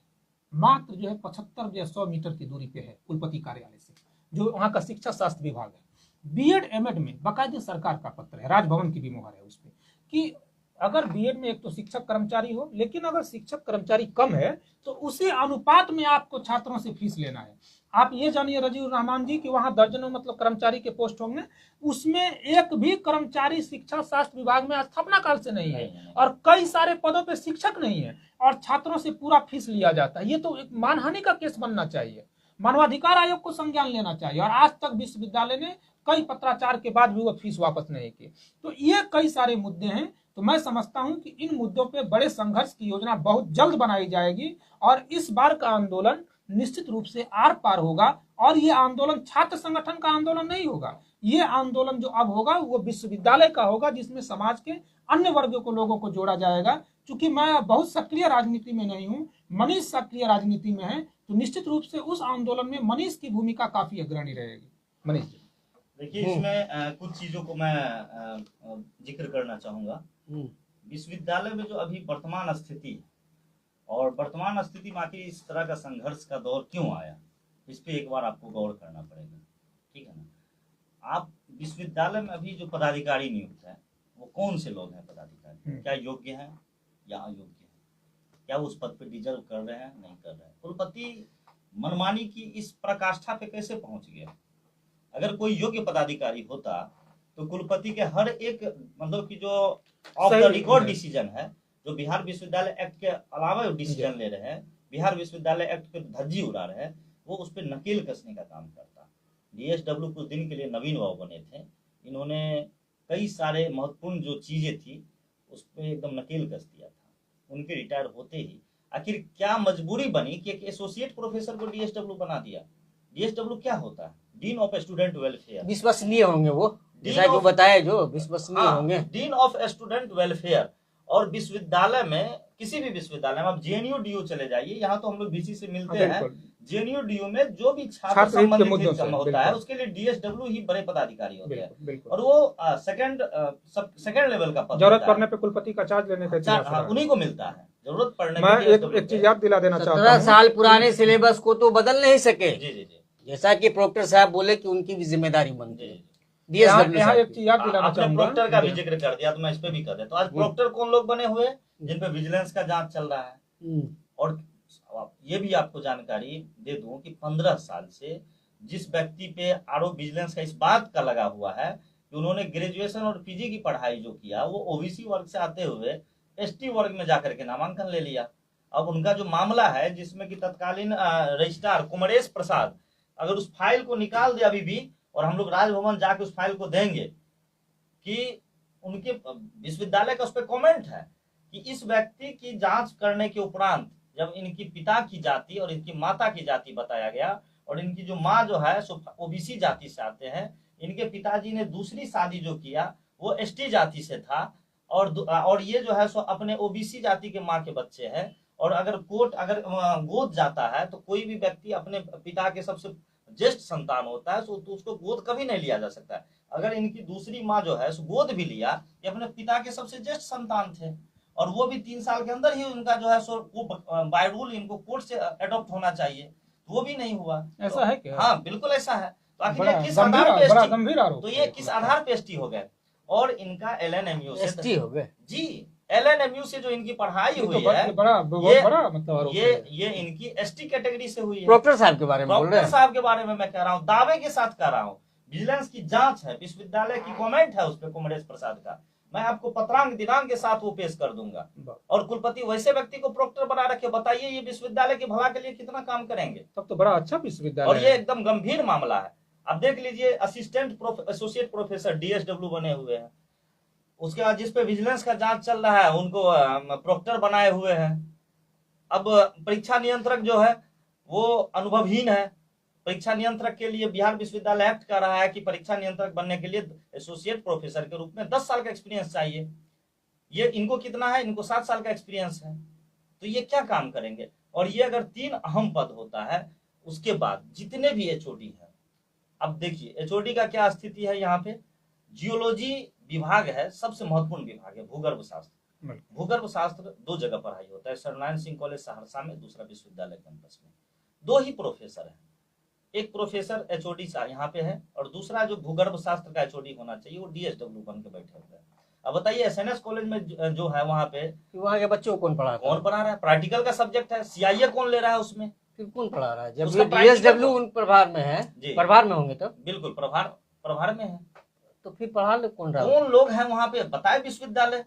मात्र जो है 75 या 100 मीटर की दूरी पे है कुलपति कार्यालय से, जो वहाँ का शिक्षा शास्त्र विभाग है। बीएड एमएड में बाकायदे सरकार का पत्र है, राजभवन की भी मुहर है उस पर, कि अगर बीएड में एक तो शिक्षक कर्मचारी हो, लेकिन अगर शिक्षक कर्मचारी कम है तो उसी अनुपात में आपको छात्रों से फीस लेना है। आप ये जानिए रजीव रहमान जी कि वहां दर्जनों मतलब कर्मचारी के पोस्ट होंगे, उसमें एक भी कर्मचारी शिक्षा शास्त्र विभाग में स्थापना काल से नहीं है, और कई सारे पदों पे शिक्षक नहीं है, और छात्रों से पूरा फीस लिया जाता है। ये तो एक मानहानि का केस बनना चाहिए, मानवाधिकार आयोग को संज्ञान लेना चाहिए। और आज तक विश्वविद्यालय ने कई पत्राचार के बाद भी वो फीस वापस नहीं की। तो ये कई सारे मुद्दे हैं। तो मैं समझता हूं कि इन मुद्दों पे बड़े संघर्ष की योजना बहुत जल्द बनाई जाएगी, और इस बार का आंदोलन निश्चित रूप से आर पार होगा। और ये आंदोलन छात्र संगठन का आंदोलन नहीं होगा, ये आंदोलन जो अब होगा वो विश्वविद्यालय का होगा, जिसमें समाज के अन्य वर्गों को, लोगों को जोड़ा जाएगा। क्योंकि मैं बहुत सक्रिय राजनीति में नहीं हूँ, मनीष सक्रिय राजनीति में है, तो निश्चित रूप से उस आंदोलन में मनीष की भूमिका काफी अग्रणी रहेगी। मनीष जी देखिए, इसमें कुछ चीजों को मैं जिक्र करना चाहूंगा। विश्वविद्यालय में जो अभी वर्तमान स्थिति है, और वर्तमान स्थिति में आखिर इस तरह का संघर्ष का दौर क्यों आया, इस पे एक बार आपको गौर करना पड़ेगा, ठीक है ना। आप विश्वविद्यालय में अभी जो पदाधिकारी नियुक्त है वो कौन से लोग हैं पदाधिकारी, क्या योग्य हैं या अयोग्य हैं, क्या वो उस पद पे डिजर्व कर रहे हैं, नहीं कर रहे हैं। कुलपति मनमानी की इस प्रकाष्ठा पे कैसे पहुंच गया। अगर कोई योग्य पदाधिकारी होता तो कुलपति के हर एक मतलब कि जो ऑफ द रिकॉर्ड डिसीजन है, जो बिहार विश्वविद्यालय एक्ट के अलावा डिसीजन ले रहे हैं, बिहार विश्वविद्यालय एक्ट पे धज्जी उड़ा रहे हैं, वो उस पर नकेल कसने का काम करता। डीएसडब्ल्यू कुछ दिन के लिए नवीन बाबू बने थे, इन्होंने कई सारे महत्वपूर्ण जो चीजें थी उस पर एकदम नकेल कस दिया था। उनके रिटायर होते ही आखिर क्या मजबूरी बनी कि एक एसोसिएट प्रोफेसर को डीएसडब्ल्यू बना दिया। डीएसडब्ल्यू क्या होता है, डीन ऑफ स्टूडेंट वेलफेयर। विश्वसनीय होंगे वो, जैसा कि बताया, जो विश्वसनीय होंगे, डीन ऑफ स्टूडेंट वेलफेयर। और विश्वविद्यालय में, किसी भी विश्वविद्यालय में, आप जेएनयू डीयू चले जाइए, यहाँ तो हम लोग बीसी से मिलते हैं, जेएनयू डीयू में जो भी छात्र संबंधित होता है उसके लिए डीएसडब्ल्यू ही बड़े पदाधिकारी होते हैं, और वो सेकंड लेवल का पद, जरूरत पड़ने पे कुलपति का चार्ज लेने का उन्हीं को मिलता है, जरूरत पड़ने मैं एक चीज याद दिला देना चाहता हूँ। 17 साल पुराने सिलेबस को तो बदल नहीं सके। जी जी जी, जैसा कि प्रोक्टर साहब बोले कि उनकी भी जिम्मेदारी बनती है। यहाँ एक चीज याद दिलाना आपने चाहूंगा, प्रोक्टर का भी जिक्र कर दिया तो मैं इस पे भी कर देता हूँ। आज प्रोक्टर कौन लोग बने हुए जिन पे विजिलेंस का जांच चल रहा है। और ये भी आपको जानकारी दे दूं कि 15 साल से जिस व्यक्ति पे आरोप विजिलेंस का इस बात का लगा हुआ है कि उन्होंने ग्रेजुएशन और पीजी की पढ़ाई जो किया वो ओबीसी वर्ग से आते हुए एसटी वर्ग में जाकर के नामांकन ले लिया। अब उनका जो मामला है, जिसमें कि तत्कालीन रजिस्ट्रार कुमरेश प्रसाद, अगर उस फाइल को निकाल दे अभी भी, और हम लोग राजभवन जाके उस फाइल को देंगे, कि उनके विश्वविद्यालय का उस पर कमेंट है कि इस व्यक्ति की जांच करने के उपरांत जब इनकी पिता की जाति और इनकी माता की जाति बताया गया, और इनकी जो माँ जो है सो ओबीसी जाति से आते हैं, इनके पिताजी ने दूसरी शादी जो किया वो एसटी जाति से था, और ये जो है सो अपने ओबीसी जाति के माँ के बच्चे हैं। और अगर कोर्ट अगर गोद जाता है तो कोई भी व्यक्ति अपने पिता के सबसे ज्येष्ठ संतान होता है, तो उसको गोद कभी नहीं लिया जा सकता है। अगर इनकी दूसरी माँ जो है सो गोद भी लिया, ये अपने पिता के सबसे ज्येष्ठ संतान थे, और वो भी 3 साल के अंदर ही उनका जो है सो बाय रूल इनको कोर्ट से अडॉप्ट होना चाहिए, वो भी नहीं हुआ। ऐसा है क्या? हाँ बिल्कुल ऐसा है। तो आखिर बड़ा किस आधार पे बड़ा ST? गंभीर आरोप, तो ये किस आधार पे एसटी हो गए। और इनका एलएनएमयू से एसटी हो गए जी, एलएनएमयू से जो इनकी पढ़ाई ये तो हुई है, बड़ा मतलब आरोप है। ये इनकी एसटी कैटेगरी से हुई है। प्रोक्टर साहब के बारे में बोल रहे डॉक्टर हैं। साहब के बारे में मैं कह रहा हूँ, दावे के साथ कह रहा हूँ। विजिलेंस की जांच है, विश्वविद्यालय की कमेंट है उस पर कुमरेश प्रसाद का, मैं आपको पत्रांक दिनांक के साथ वो पेश कर दूंगा। और कुलपति वैसे व्यक्ति को प्रोक्टर बना रखे, बताइए ये विश्वविद्यालय के भला के लिए कितना काम करेंगे। तब तो बड़ा अच्छा विश्वविद्यालय और ये एकदम गंभीर मामला है। अब देख लीजिए, असिस्टेंट एसोसिएट प्रोफेसर डीएसडब्ल्यू बने हुए हैं, उसके बाद जिसपे विजिलेंस का जांच चल रहा है उनको प्रोक्टर बनाए हुए हैं। अब परीक्षा नियंत्रक जो है वो अनुभवहीन है। परीक्षा नियंत्रक के लिए बिहार विश्वविद्यालय एक्ट कह रहा है कि परीक्षा नियंत्रक बनने के लिए एसोसिएट प्रोफेसर के रूप में 10 साल का एक्सपीरियंस चाहिए। ये इनको कितना है? इनको 7 साल का एक्सपीरियंस है। तो ये क्या काम करेंगे? और ये अगर 3 अहम पद होता है, उसके बाद जितने भी एचओडी है, अब देखिए एचओडी का क्या स्थिति है यहाँ पे। जियोलॉजी विभाग है, सबसे महत्वपूर्ण विभाग है, भूगर्भ शास्त्र। भूगर्भ शास्त्र 2 जगह पढ़ाई होता है, सरनारायण सिंह कॉलेज सहरसा में, दूसरा विश्वविद्यालय कैंपस में। 2 ही प्रोफेसर है, एक प्रोफेसर एचओडी यहाँ पे है और दूसरा जो भूगर्भ शास्त्र का एचओडी होना चाहिए वो डीएसडब्ल्यू बन के बैठे हुए हैं। अब बताइए एसएनएस कॉलेज में जो है वहाँ पे वहाँ के बच्चों को कौन पढ़ा रहा है? प्रैक्टिकल का सब्जेक्ट है, सीआईए कौन ले रहा है उसमें? फिर कौन पढ़ा रहा है? जब उसका डीएसडब्ल्यू उन प्रभार में है, प्रभार में होंगे तब। बिल्कुल प्रभार में है, तो फिर पढ़ा ले कौन रहा? कौन लोग हैं वहाँ पे बताए विश्वविद्यालय।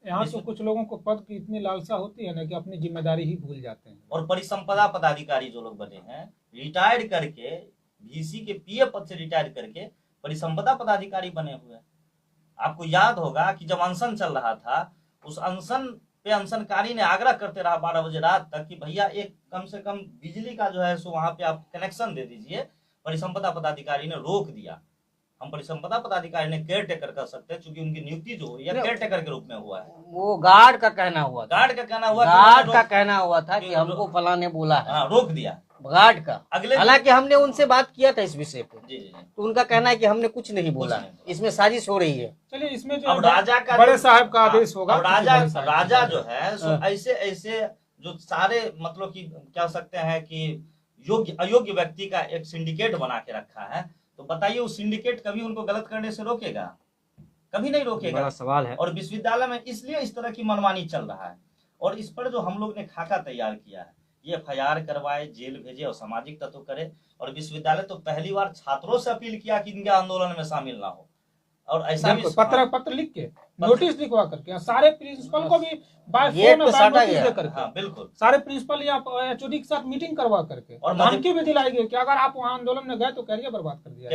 यहाँ तो कुछ लोगों को पद की इतनी लालसा होती है ना कि अपनी जिम्मेदारी ही भूल जाते हैं। और परिसंपदा पदाधिकारी जो लोग बने हैं, रिटायर्ड करके वीसी के पीए पद से रिटायर करके परिसंपदा पदाधिकारी बने हुए हैं। आपको याद होगा कि जब अनशन चल रहा था, उस अनशन पे अनशनकारी ने आग्रह करते रहा 12 बजे रात तक कि भैया एक कम से कम बिजली का जो है सो वहां पे आप कनेक्शन दे दीजिए। परिसंपदा पदाधिकारी ने रोक दिया। हम परिसंपदा पदाधिकारी ने केयर टेकर कर सकते हैं, क्योंकि उनकी नियुक्ति जो हुई है केयर टेकर के रूप में हुआ है। वो गार्ड का कहना हुआ था, गार्ड का कहना हुआ था कि हमको फला ने बोला है, रोक दिया गार्ड का। अगले हालांकि हमने उनसे बात किया था इस विषय पे, जी। तो उनका कहना है कि हमने कुछ नहीं बोला, इसमें साजिश हो रही है। चलिए इसमें जो अब राजा का बड़े साहब का आदेश होगा। राजा जो है सो ऐसे जो सारे मतलब कि क्या सकते हैं कि योग्य अयोग्य व्यक्ति का एक सिंडिकेट बना के रखा है। तो बताइए उस सिंडिकेट कभी उनको गलत करने से रोकेगा? कभी नहीं रोकेगा। बड़ा सवाल है। और विश्वविद्यालय में इसलिए इस तरह की मनमानी चल रहा है। और इस पर जो हम लोग ने खाका तैयार किया है, ये एफआईआर करवाए, जेल भेजे और सामाजिक तत्व करे। और विश्वविद्यालय तो पहली बार छात्रों से अपील किया कि इनके आंदोलन में शामिल ना हो। और ऐसा भी पत्र लिख के नोटिस लिखवा करके सारे प्रिंसिपल को भी बाय फोन नोटिस दे करके, हाँ, बिल्कुल सारे प्रिंसिपल या एचओडी के साथ मीटिंग करवा करके और धमकी भी दिलाई गई कि अगर आप वहाँ आंदोलन में गए तो कैरियर बर्बाद कर दिया।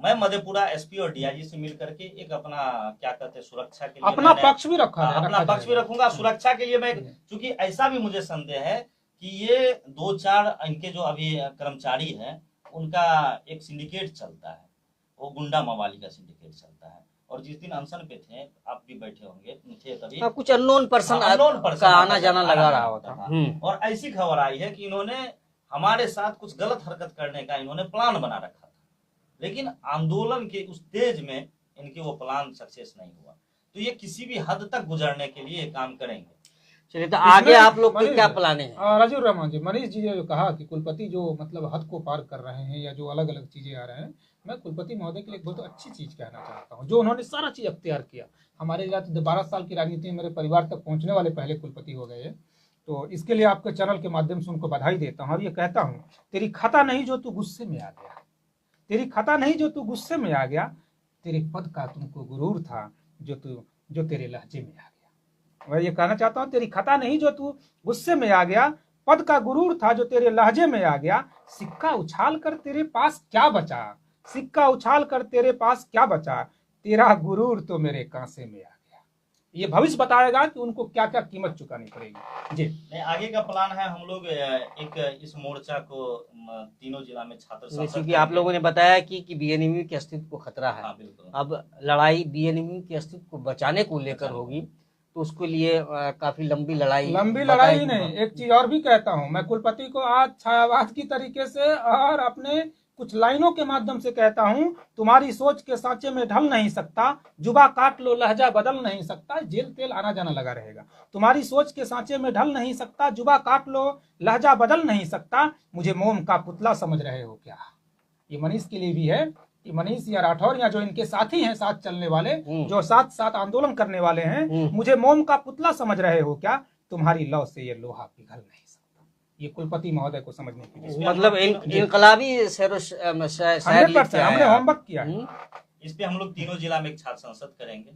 मैं मधेपुरा एसपी और डीआईजी से मिल करके एक अपना क्या कहते हैं सुरक्षा के लिए अपना पक्ष भी अपना पक्ष भी रखूंगा। सुरक्षा के लिए मैं, क्योंकि ऐसा भी मुझे संदेह है कि ये 2-4 इनके जो अभी कर्मचारी हैं उनका एक सिंडिकेट चलता है, वो गुंडा मवाली का सिंडिकेट चलता है। और जिस दिन अनशन पे थे, आप भी बैठे होंगे, थे तभी कुछ अननोन पर्सन का आना जाना लगा रहा होता था। और ऐसी खबर आई है कि इन्होंने हमारे साथ कुछ गलत हरकत करने का इन्होंने प्लान बना रखा था, लेकिन आंदोलन के उस तेज में इनके वो प्लान सक्सेस नहीं हुआ। तो ये किसी भी हद तक गुजरने के लिए काम करेंगे। चलिए, तो आगे आप लोग के क्या प्लान है? राजीव रहमान जी, मनीष जी ने जो कहा कि कुलपति जो मतलब हद को पार कर रहे हैं या जो अलग अलग चीजें आ रहे हैं, मैं कुलपति महोदय के लिए बहुत अच्छी चीज कहना चाहता हूँ, जो उन्होंने सारा चीज अख्तियार किया। हमारे यहाँ 12 साल की राजनीति में मेरे परिवार तक पहुंचने वाले पहले कुलपति हो गए, तो इसके लिए आपके चैनल के माध्यम से उनको बधाई देता हूँ। और ये कहता हूँ, तेरी खता नहीं जो तू गुस्से में आ गया, तेरी खता नहीं जो तू गुस्से में आ गया, तेरे पद का तुमको गुरूर था जो तेरे लहजे में आ गया। मैं ये कहना चाहता हूँ, तेरी खता नहीं जो तू गुस्से में आ गया, पद का गुरूर था जो तेरे लहजे में आ गया। सिक्का उछाल कर तेरे पास क्या बचा, सिक्का उछाल कर तेरे पास क्या बचा, तेरा गुरूर तो मेरे कांसे में आ गया। ये भविष्य बताएगा कि उनको क्या क्या कीमत चुकानी पड़ेगी। जी नहीं, आगे का प्लान है, हम लोग एक इस मोर्चा को तीनों जिला में छात्र जैसे कि आप लोगों ने बताया कि बीएनएमयू के अस्तित्व को खतरा है। हाँ, बिल्कुल। अब लड़ाई बीएनएमयू के अस्तित्व को बचाने को लेकर होगी, तो उसके लिए काफी लंबी लड़ाई ही नहीं। एक चीज और भी कहता हूँ, मैं कुलपति को आज छायावाद की तरीके से और अपने कुछ लाइनों के माध्यम से कहता हूँ, तुम्हारी सोच के सांचे में ढल नहीं सकता, जुबा काट लो लहजा बदल नहीं सकता। जेल तेल आना जाना लगा रहेगा। तुम्हारी सोच के सांचे में ढल नहीं सकता, जुबा काट लो लहजा बदल नहीं सकता, मुझे मोम का पुतला समझ रहे हो क्या। ये मनीष के लिए भी है कि मनीष या राठौर या जो इनके साथी हैं, साथ चलने वाले, जो साथ साथ आंदोलन करने वाले हैं, मुझे मोम का पुतला समझ रहे हो क्या, तुम्हारी लौ से ये लोहा पिघल नहीं सकता। ये कुलपति महोदय को समझने की, मतलब इनकलाबी हमने होमवर्क किया है। इस पे हम लोग तीनों जिला में एक छात्र संसद करेंगे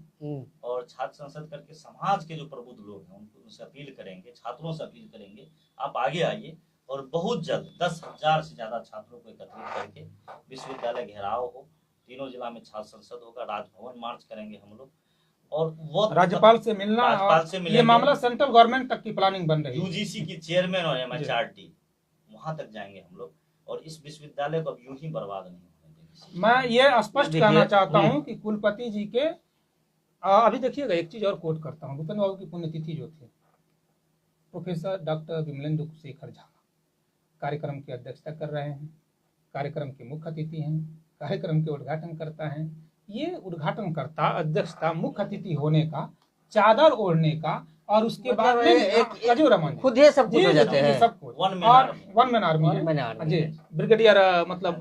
और छात्र संसद करके समाज के जो प्रबुद्ध लोग हैं उनसे अपील करेंगे, छात्रों से अपील करेंगे, आप आगे आइए और बहुत जल्द 10,000 से ज्यादा छात्रों को एकत्रित करके विश्वविद्यालय घेराव हो। तीनों जिला में छात्र संसद होगा, राजभवन मार्च करेंगे हम लोग और वो राज्यपाल से मिलना, राज्यपाल से और ये मिलेंगे। मामला सेंट्रल गवर्नमेंट तक की प्लानिंग बन रही है। यूजीसी की चेयरमैन और एमएचआरडी वहां तक जाएंगे हम लोग, और इस विश्वविद्यालय को अब यूं ही बर्बाद नहीं होने देंगे। मैं ये स्पष्ट देखिए, कहना चाहता हूं कि कुलपति जी के अभी देखिएगा, एक चीज और कोट करता हूं, भूपेंद्र बाबू की पुण्यतिथि जो थी, प्रोफेसर डॉक्टर विमलेंदु शेखर झा कार्यक्रम की अध्यक्षता कर रहे हैं, कार्यक्रम के मुख्य अतिथि हैं, कार्यक्रम के उद्घाटन करता है। ये उद्घाटनकर्ता, अध्यक्षता, मुख्य अतिथि होने का, चादर ओढ़ने का, और उसके बाद में अजय रमन खुद ये सब कुछ हो जाते हैं। सब कुछ वन मैन आर्मी है जी। ब्रिगेडियर मतलब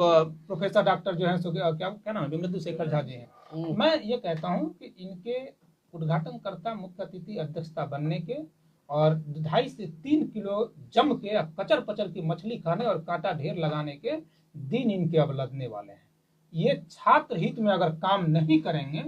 प्रोफेसर डॉक्टर जो है क्या नाम है, विमलेंदु शेखर झा जी हैं। मैं ये कहता हूँ कि इनके उद्घाटनकर्ता, मुख्य अतिथि, अध्यक्षता बनने के, और 2.5 से 3 किलो जम के कचर पचर की मछली खाने और कांटा ढेर लगाने के दिन इनके अब लगने वाले हैं। ये छात्र हित में अगर काम नहीं करेंगे,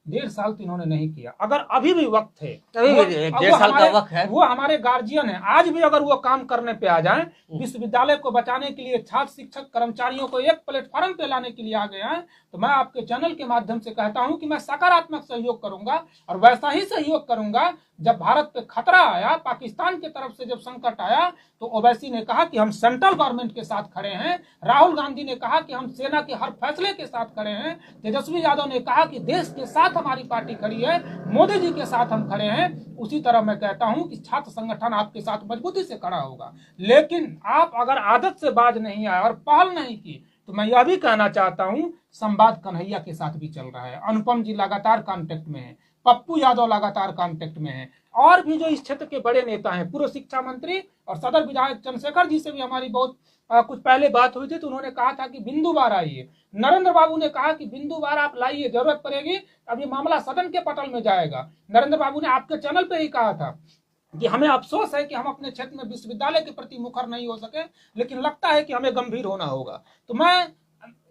1.5 साल तो इन्होंने नहीं किया, अगर अभी भी वक्त है, अभी भी 1.5 साल का वक्त है, वो हमारे गार्जियन है, आज भी अगर वो काम करने पे आ जाएं, विश्वविद्यालय को बचाने के लिए, छात्र शिक्षक कर्मचारियों को एक प्लेटफॉर्म पे लाने के लिए आ गए हैं, तो मैं आपके चैनल के माध्यम से कहता हूं कि मैं सकारात्मक सहयोग करूंगा, और वैसा ही सहयोग करूंगा। जब भारत पे खतरा आया, पाकिस्तान की तरफ से जब संकट आया, तो ओवैसी ने कहा कि हम सेंट्रल गवर्नमेंट के साथ खड़े हैं, राहुल गांधी ने कहा कि हम सेना के हर फैसले के साथ खड़े हैं, तेजस्वी यादव ने कहा कि देश के साथ हमारी पार्टी खड़ी है, मोदी जी के साथ हम खड़े हैं। उसी तरह मैं कहता हूं कि छात्र संगठन आपके साथ मजबूती से खड़ा होगा, लेकिन आप अगर आदत से बाज नहीं आए और पहल नहीं की, तो मैं यह भी कहना चाहता हूं, संवाद कन्हैया के साथ भी चल रहा है, अनुपम जी लगातार कांटेक्ट में है, पप्पू यादव लगातार कांटेक्ट में है, और भी जो इस क्षेत्र के बड़े नेता हैं, पूर्व शिक्षा मंत्री और सदर विधायक चंद्रशेखर जी से भी हमारी बहुत कुछ पहले बात हुई थी, तो उन्होंने कहा था कि बिंदुवार आइए। नरेंद्र बाबू ने कहा कि बिंदुवार आप लाइए, जरूरत पड़ेगी, अब ये मामला सदन के पटल में जाएगा। नरेंद्र बाबू ने आपके चैनल पे ही कहा था कि हमें अफसोस है कि हम अपने क्षेत्र में विश्वविद्यालय के प्रति मुखर नहीं हो सके, लेकिन लगता है कि हमें गंभीर होना होगा। तो मैं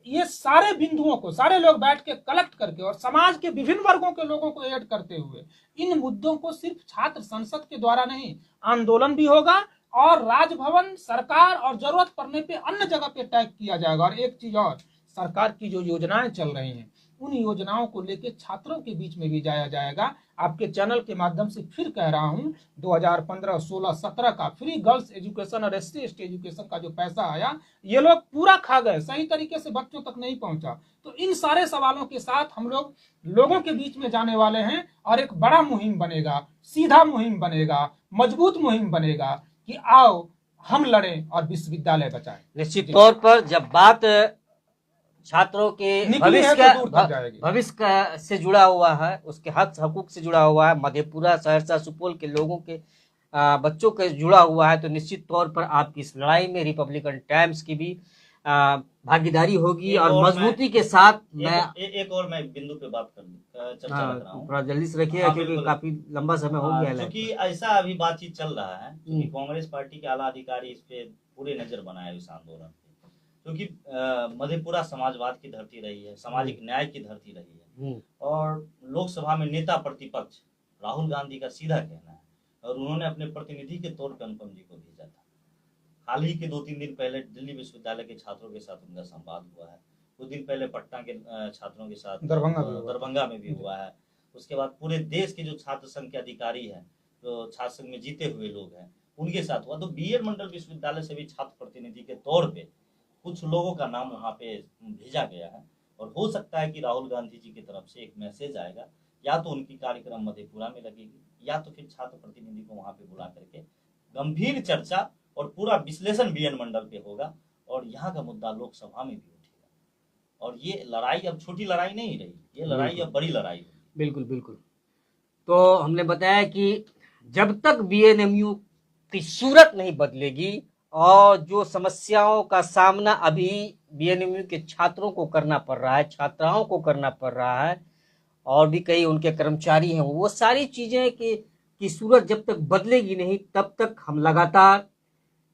ये सारे बिंदुओं को सारे लोग बैठ के कलेक्ट करके, और समाज के विभिन्न वर्गों के लोगों को ऐड करते हुए, इन मुद्दों को सिर्फ छात्र संसद के द्वारा नहीं, आंदोलन भी होगा, और राजभवन, सरकार, और जरूरत पड़ने पे अन्य जगह पे टैग किया जाएगा। और एक चीज और, सरकार की जो योजनाएं चल रही हैं, उन योजनाओं को लेकर छात्रों के बीच में भी जाया जाएगा। आपके चैनल के माध्यम से फिर कह रहा हूं, 2015, 16, 17 का फ्री गर्ल्स एजुकेशन और SC ST एजुकेशन का जो पैसा आया, ये लोग पूरा खा गए, सही तरीके से बच्चों तक नहीं पहुंचा। तो इन सारे सवालों के साथ हम लोग लोगों के बीच में जाने वाले हैं, और एक बड़ा मुहिम बनेगा, सीधा मुहिम बनेगा, मजबूत मुहिम बनेगा कि आओ हम लड़ें और विश्वविद्यालय बचाएं। निश्चित तौर पर जब बात छात्रों के भविष्य का से जुड़ा हुआ है, उसके हक हकूक से जुड़ा हुआ है, मधेपुरा, सहरसा, सुपौल के लोगों के बच्चों के जुड़ा हुआ है, तो निश्चित तौर पर आपकी इस लड़ाई में रिपब्लिकन टाइम्स की भी भागीदारी होगी, और मजबूती के साथ एक और मैं बिंदु पे बात चर्चा कर रहा हूँ, थोड़ा जल्दी से रखिए, क्योंकि काफी लंबा समय हो गया है। क्योंकि ऐसा अभी बातचीत चल रहा है कि कांग्रेस पार्टी के आला अधिकारी इस पे पूरे नजर बनाए इस आंदोलन पे, क्योंकि मधेपुरा समाजवाद की धरती रही है, सामाजिक न्याय की धरती रही है, और लोकसभा में नेता प्रतिपक्ष राहुल गांधी का सीधा कहना है, और उन्होंने अपने प्रतिनिधि के तौर पर अनुपम जी को भेजा था। हाल ही के 2-3 दिन पहले दिल्ली विश्वविद्यालय के छात्रों के साथ उनका संवाद हुआ है, कुछ दिन पहले पटना के छात्रों के साथ दरभंगा में भी हुआ है। उसके बाद पूरे देश के जो छात्र संघ के अधिकारी हैं, जो छात्र संघ में जीते हुए लोग हैं, उनके साथ हुआ। तो BN मंडल विश्वविद्यालय से भी छात्र प्रतिनिधि के तौर पे कुछ लोगों का नाम वहाँ पे भेजा गया है, और हो सकता है कि राहुल गांधी जी की तरफ से एक मैसेज आएगा, या तो उनकी कार्यक्रम मधेपुरा में लगेगी, या तो फिर छात्र प्रतिनिधि को वहाँ पे बुला करके गंभीर चर्चा और पूरा विश्लेषण BN मंडल पे होगा, और यहाँ का मुद्दा लोकसभा में भी उठेगा। और ये लड़ाई अब छोटी लड़ाई नहीं रही, ये लड़ाई अब बड़ी लड़ाई होगी। बिल्कुल बिल्कुल। तो हमने बताया कि जब तक BNMU की सूरत नहीं बदलेगी, और जो समस्याओं का सामना अभी BNMU के छात्रों को करना पड़ रहा है, छात्राओं को करना पड़ रहा है, और भी कई उनके कर्मचारी हैं, वो सारी चीजें की सूरत जब तक बदलेगी नहीं, तब तक हम लगातार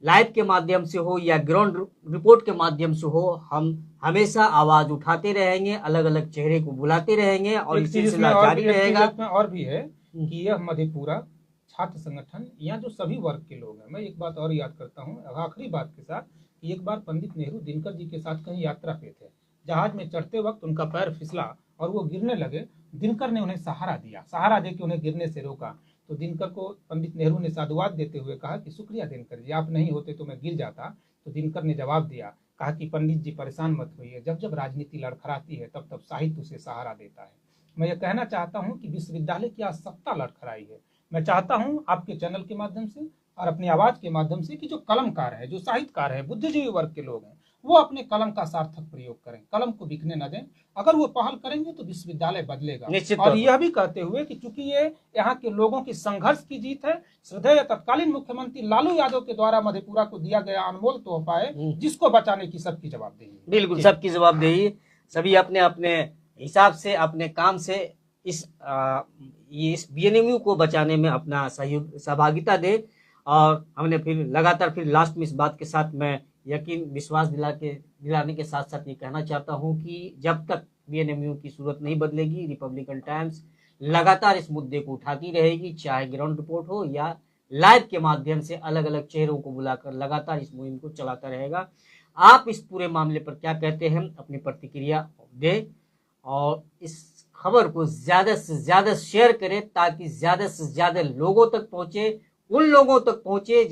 लाइव के माध्यम से हो या ग्राउंड रिपोर्ट के माध्यम से हो, हम हमेशा आवाज उठाते रहेंगे, अलग अलग चेहरे को बुलाते रहेंगे, और इस सिलसिला जारी रहेगा। और भी है कि यह मधेपुरा छात्र संगठन या जो सभी वर्ग के लोग हैं, मैं एक बात और याद करता हूँ आखिरी बात के साथ, कि एक बार पंडित नेहरू दिनकर जी के साथ कहीं यात्रा पे थे, जहाज में चढ़ते वक्त उनका पैर फिसला और वो गिरने लगे, दिनकर ने उन्हें सहारा दिया, सहारा देकर उन्हें गिरने से रोका। तो दिनकर को पंडित नेहरू ने साधुवाद देते हुए कहा कि शुक्रिया दिनकर जी, आप नहीं होते तो मैं गिर जाता। तो दिनकर ने जवाब दिया, कहा कि पंडित जी परेशान मत होइए, जब जब राजनीति लड़खड़ाती है तब तब साहित्य उसे सहारा देता है। मैं ये कहना चाहता हूँ कि विश्वविद्यालय की आवश्यकता लड़खड़ाई है। मैं चाहता हूँ आपके चैनल के माध्यम से और अपनी आवाज के माध्यम से कि जो कलमकार है, जो साहित्यकार है, बुद्धिजीवी वर्ग के लोग हैं, वो अपने कलम का सार्थक प्रयोग करें, कलम को बिकने न दें। अगर वो पहल करेंगे तो विश्वविद्यालय बदलेगा। निश्चित और यह भी कहते हुए कि चूंकि ये यहाँ के लोगों की संघर्ष की जीत है, श्रद्धेय तत्कालीन मुख्यमंत्री लालू यादव के द्वारा मधेपुरा को दिया गया अनमोल तोहफा है, जिसको बचाने की सबकी जवाबदेही है। बिल्कुल, सबकी जवाबदेही, सभी अपने अपने हिसाब से, अपने काम से इस बीएनएमयू को बचाने में अपना सहभागिता दे। और हमने फिर लगातार फिर लास्ट में इस बात के साथ मैं यकीन विश्वास दिलाने के साथ साथ ये कहना चाहता हूँ कि जब तक बीएनएमयू की सूरत नहीं बदलेगी, रिपब्लिकन टाइम्स लगातार इस मुद्दे को उठाती रहेगी, चाहे ग्राउंड रिपोर्ट हो या लाइव के माध्यम से अलग अलग चेहरों को बुलाकर लगातार इस मुहिम को चलाता रहेगा। आप इस पूरे मामले पर क्या कहते हैं, अपनी प्रतिक्रिया दें और इस खबर को ज्यादा से ज्यादा शेयर करें ताकि ज्यादा से ज्यादा लोगों तक पहुंचे, उन लोगों तक पहुंचे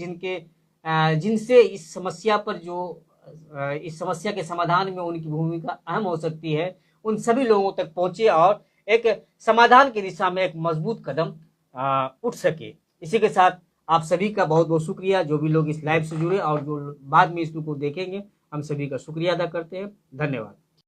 जिनसे इस समस्या पर इस समस्या के समाधान में उनकी भूमिका अहम हो सकती है, उन सभी लोगों तक पहुंचे और एक समाधान की दिशा में एक मजबूत कदम उठ सके। इसी के साथ आप सभी का बहुत बहुत शुक्रिया, जो भी लोग इस लाइव से जुड़े और जो बाद में इसको देखेंगे, हम सभी का शुक्रिया अदा करते हैं। धन्यवाद।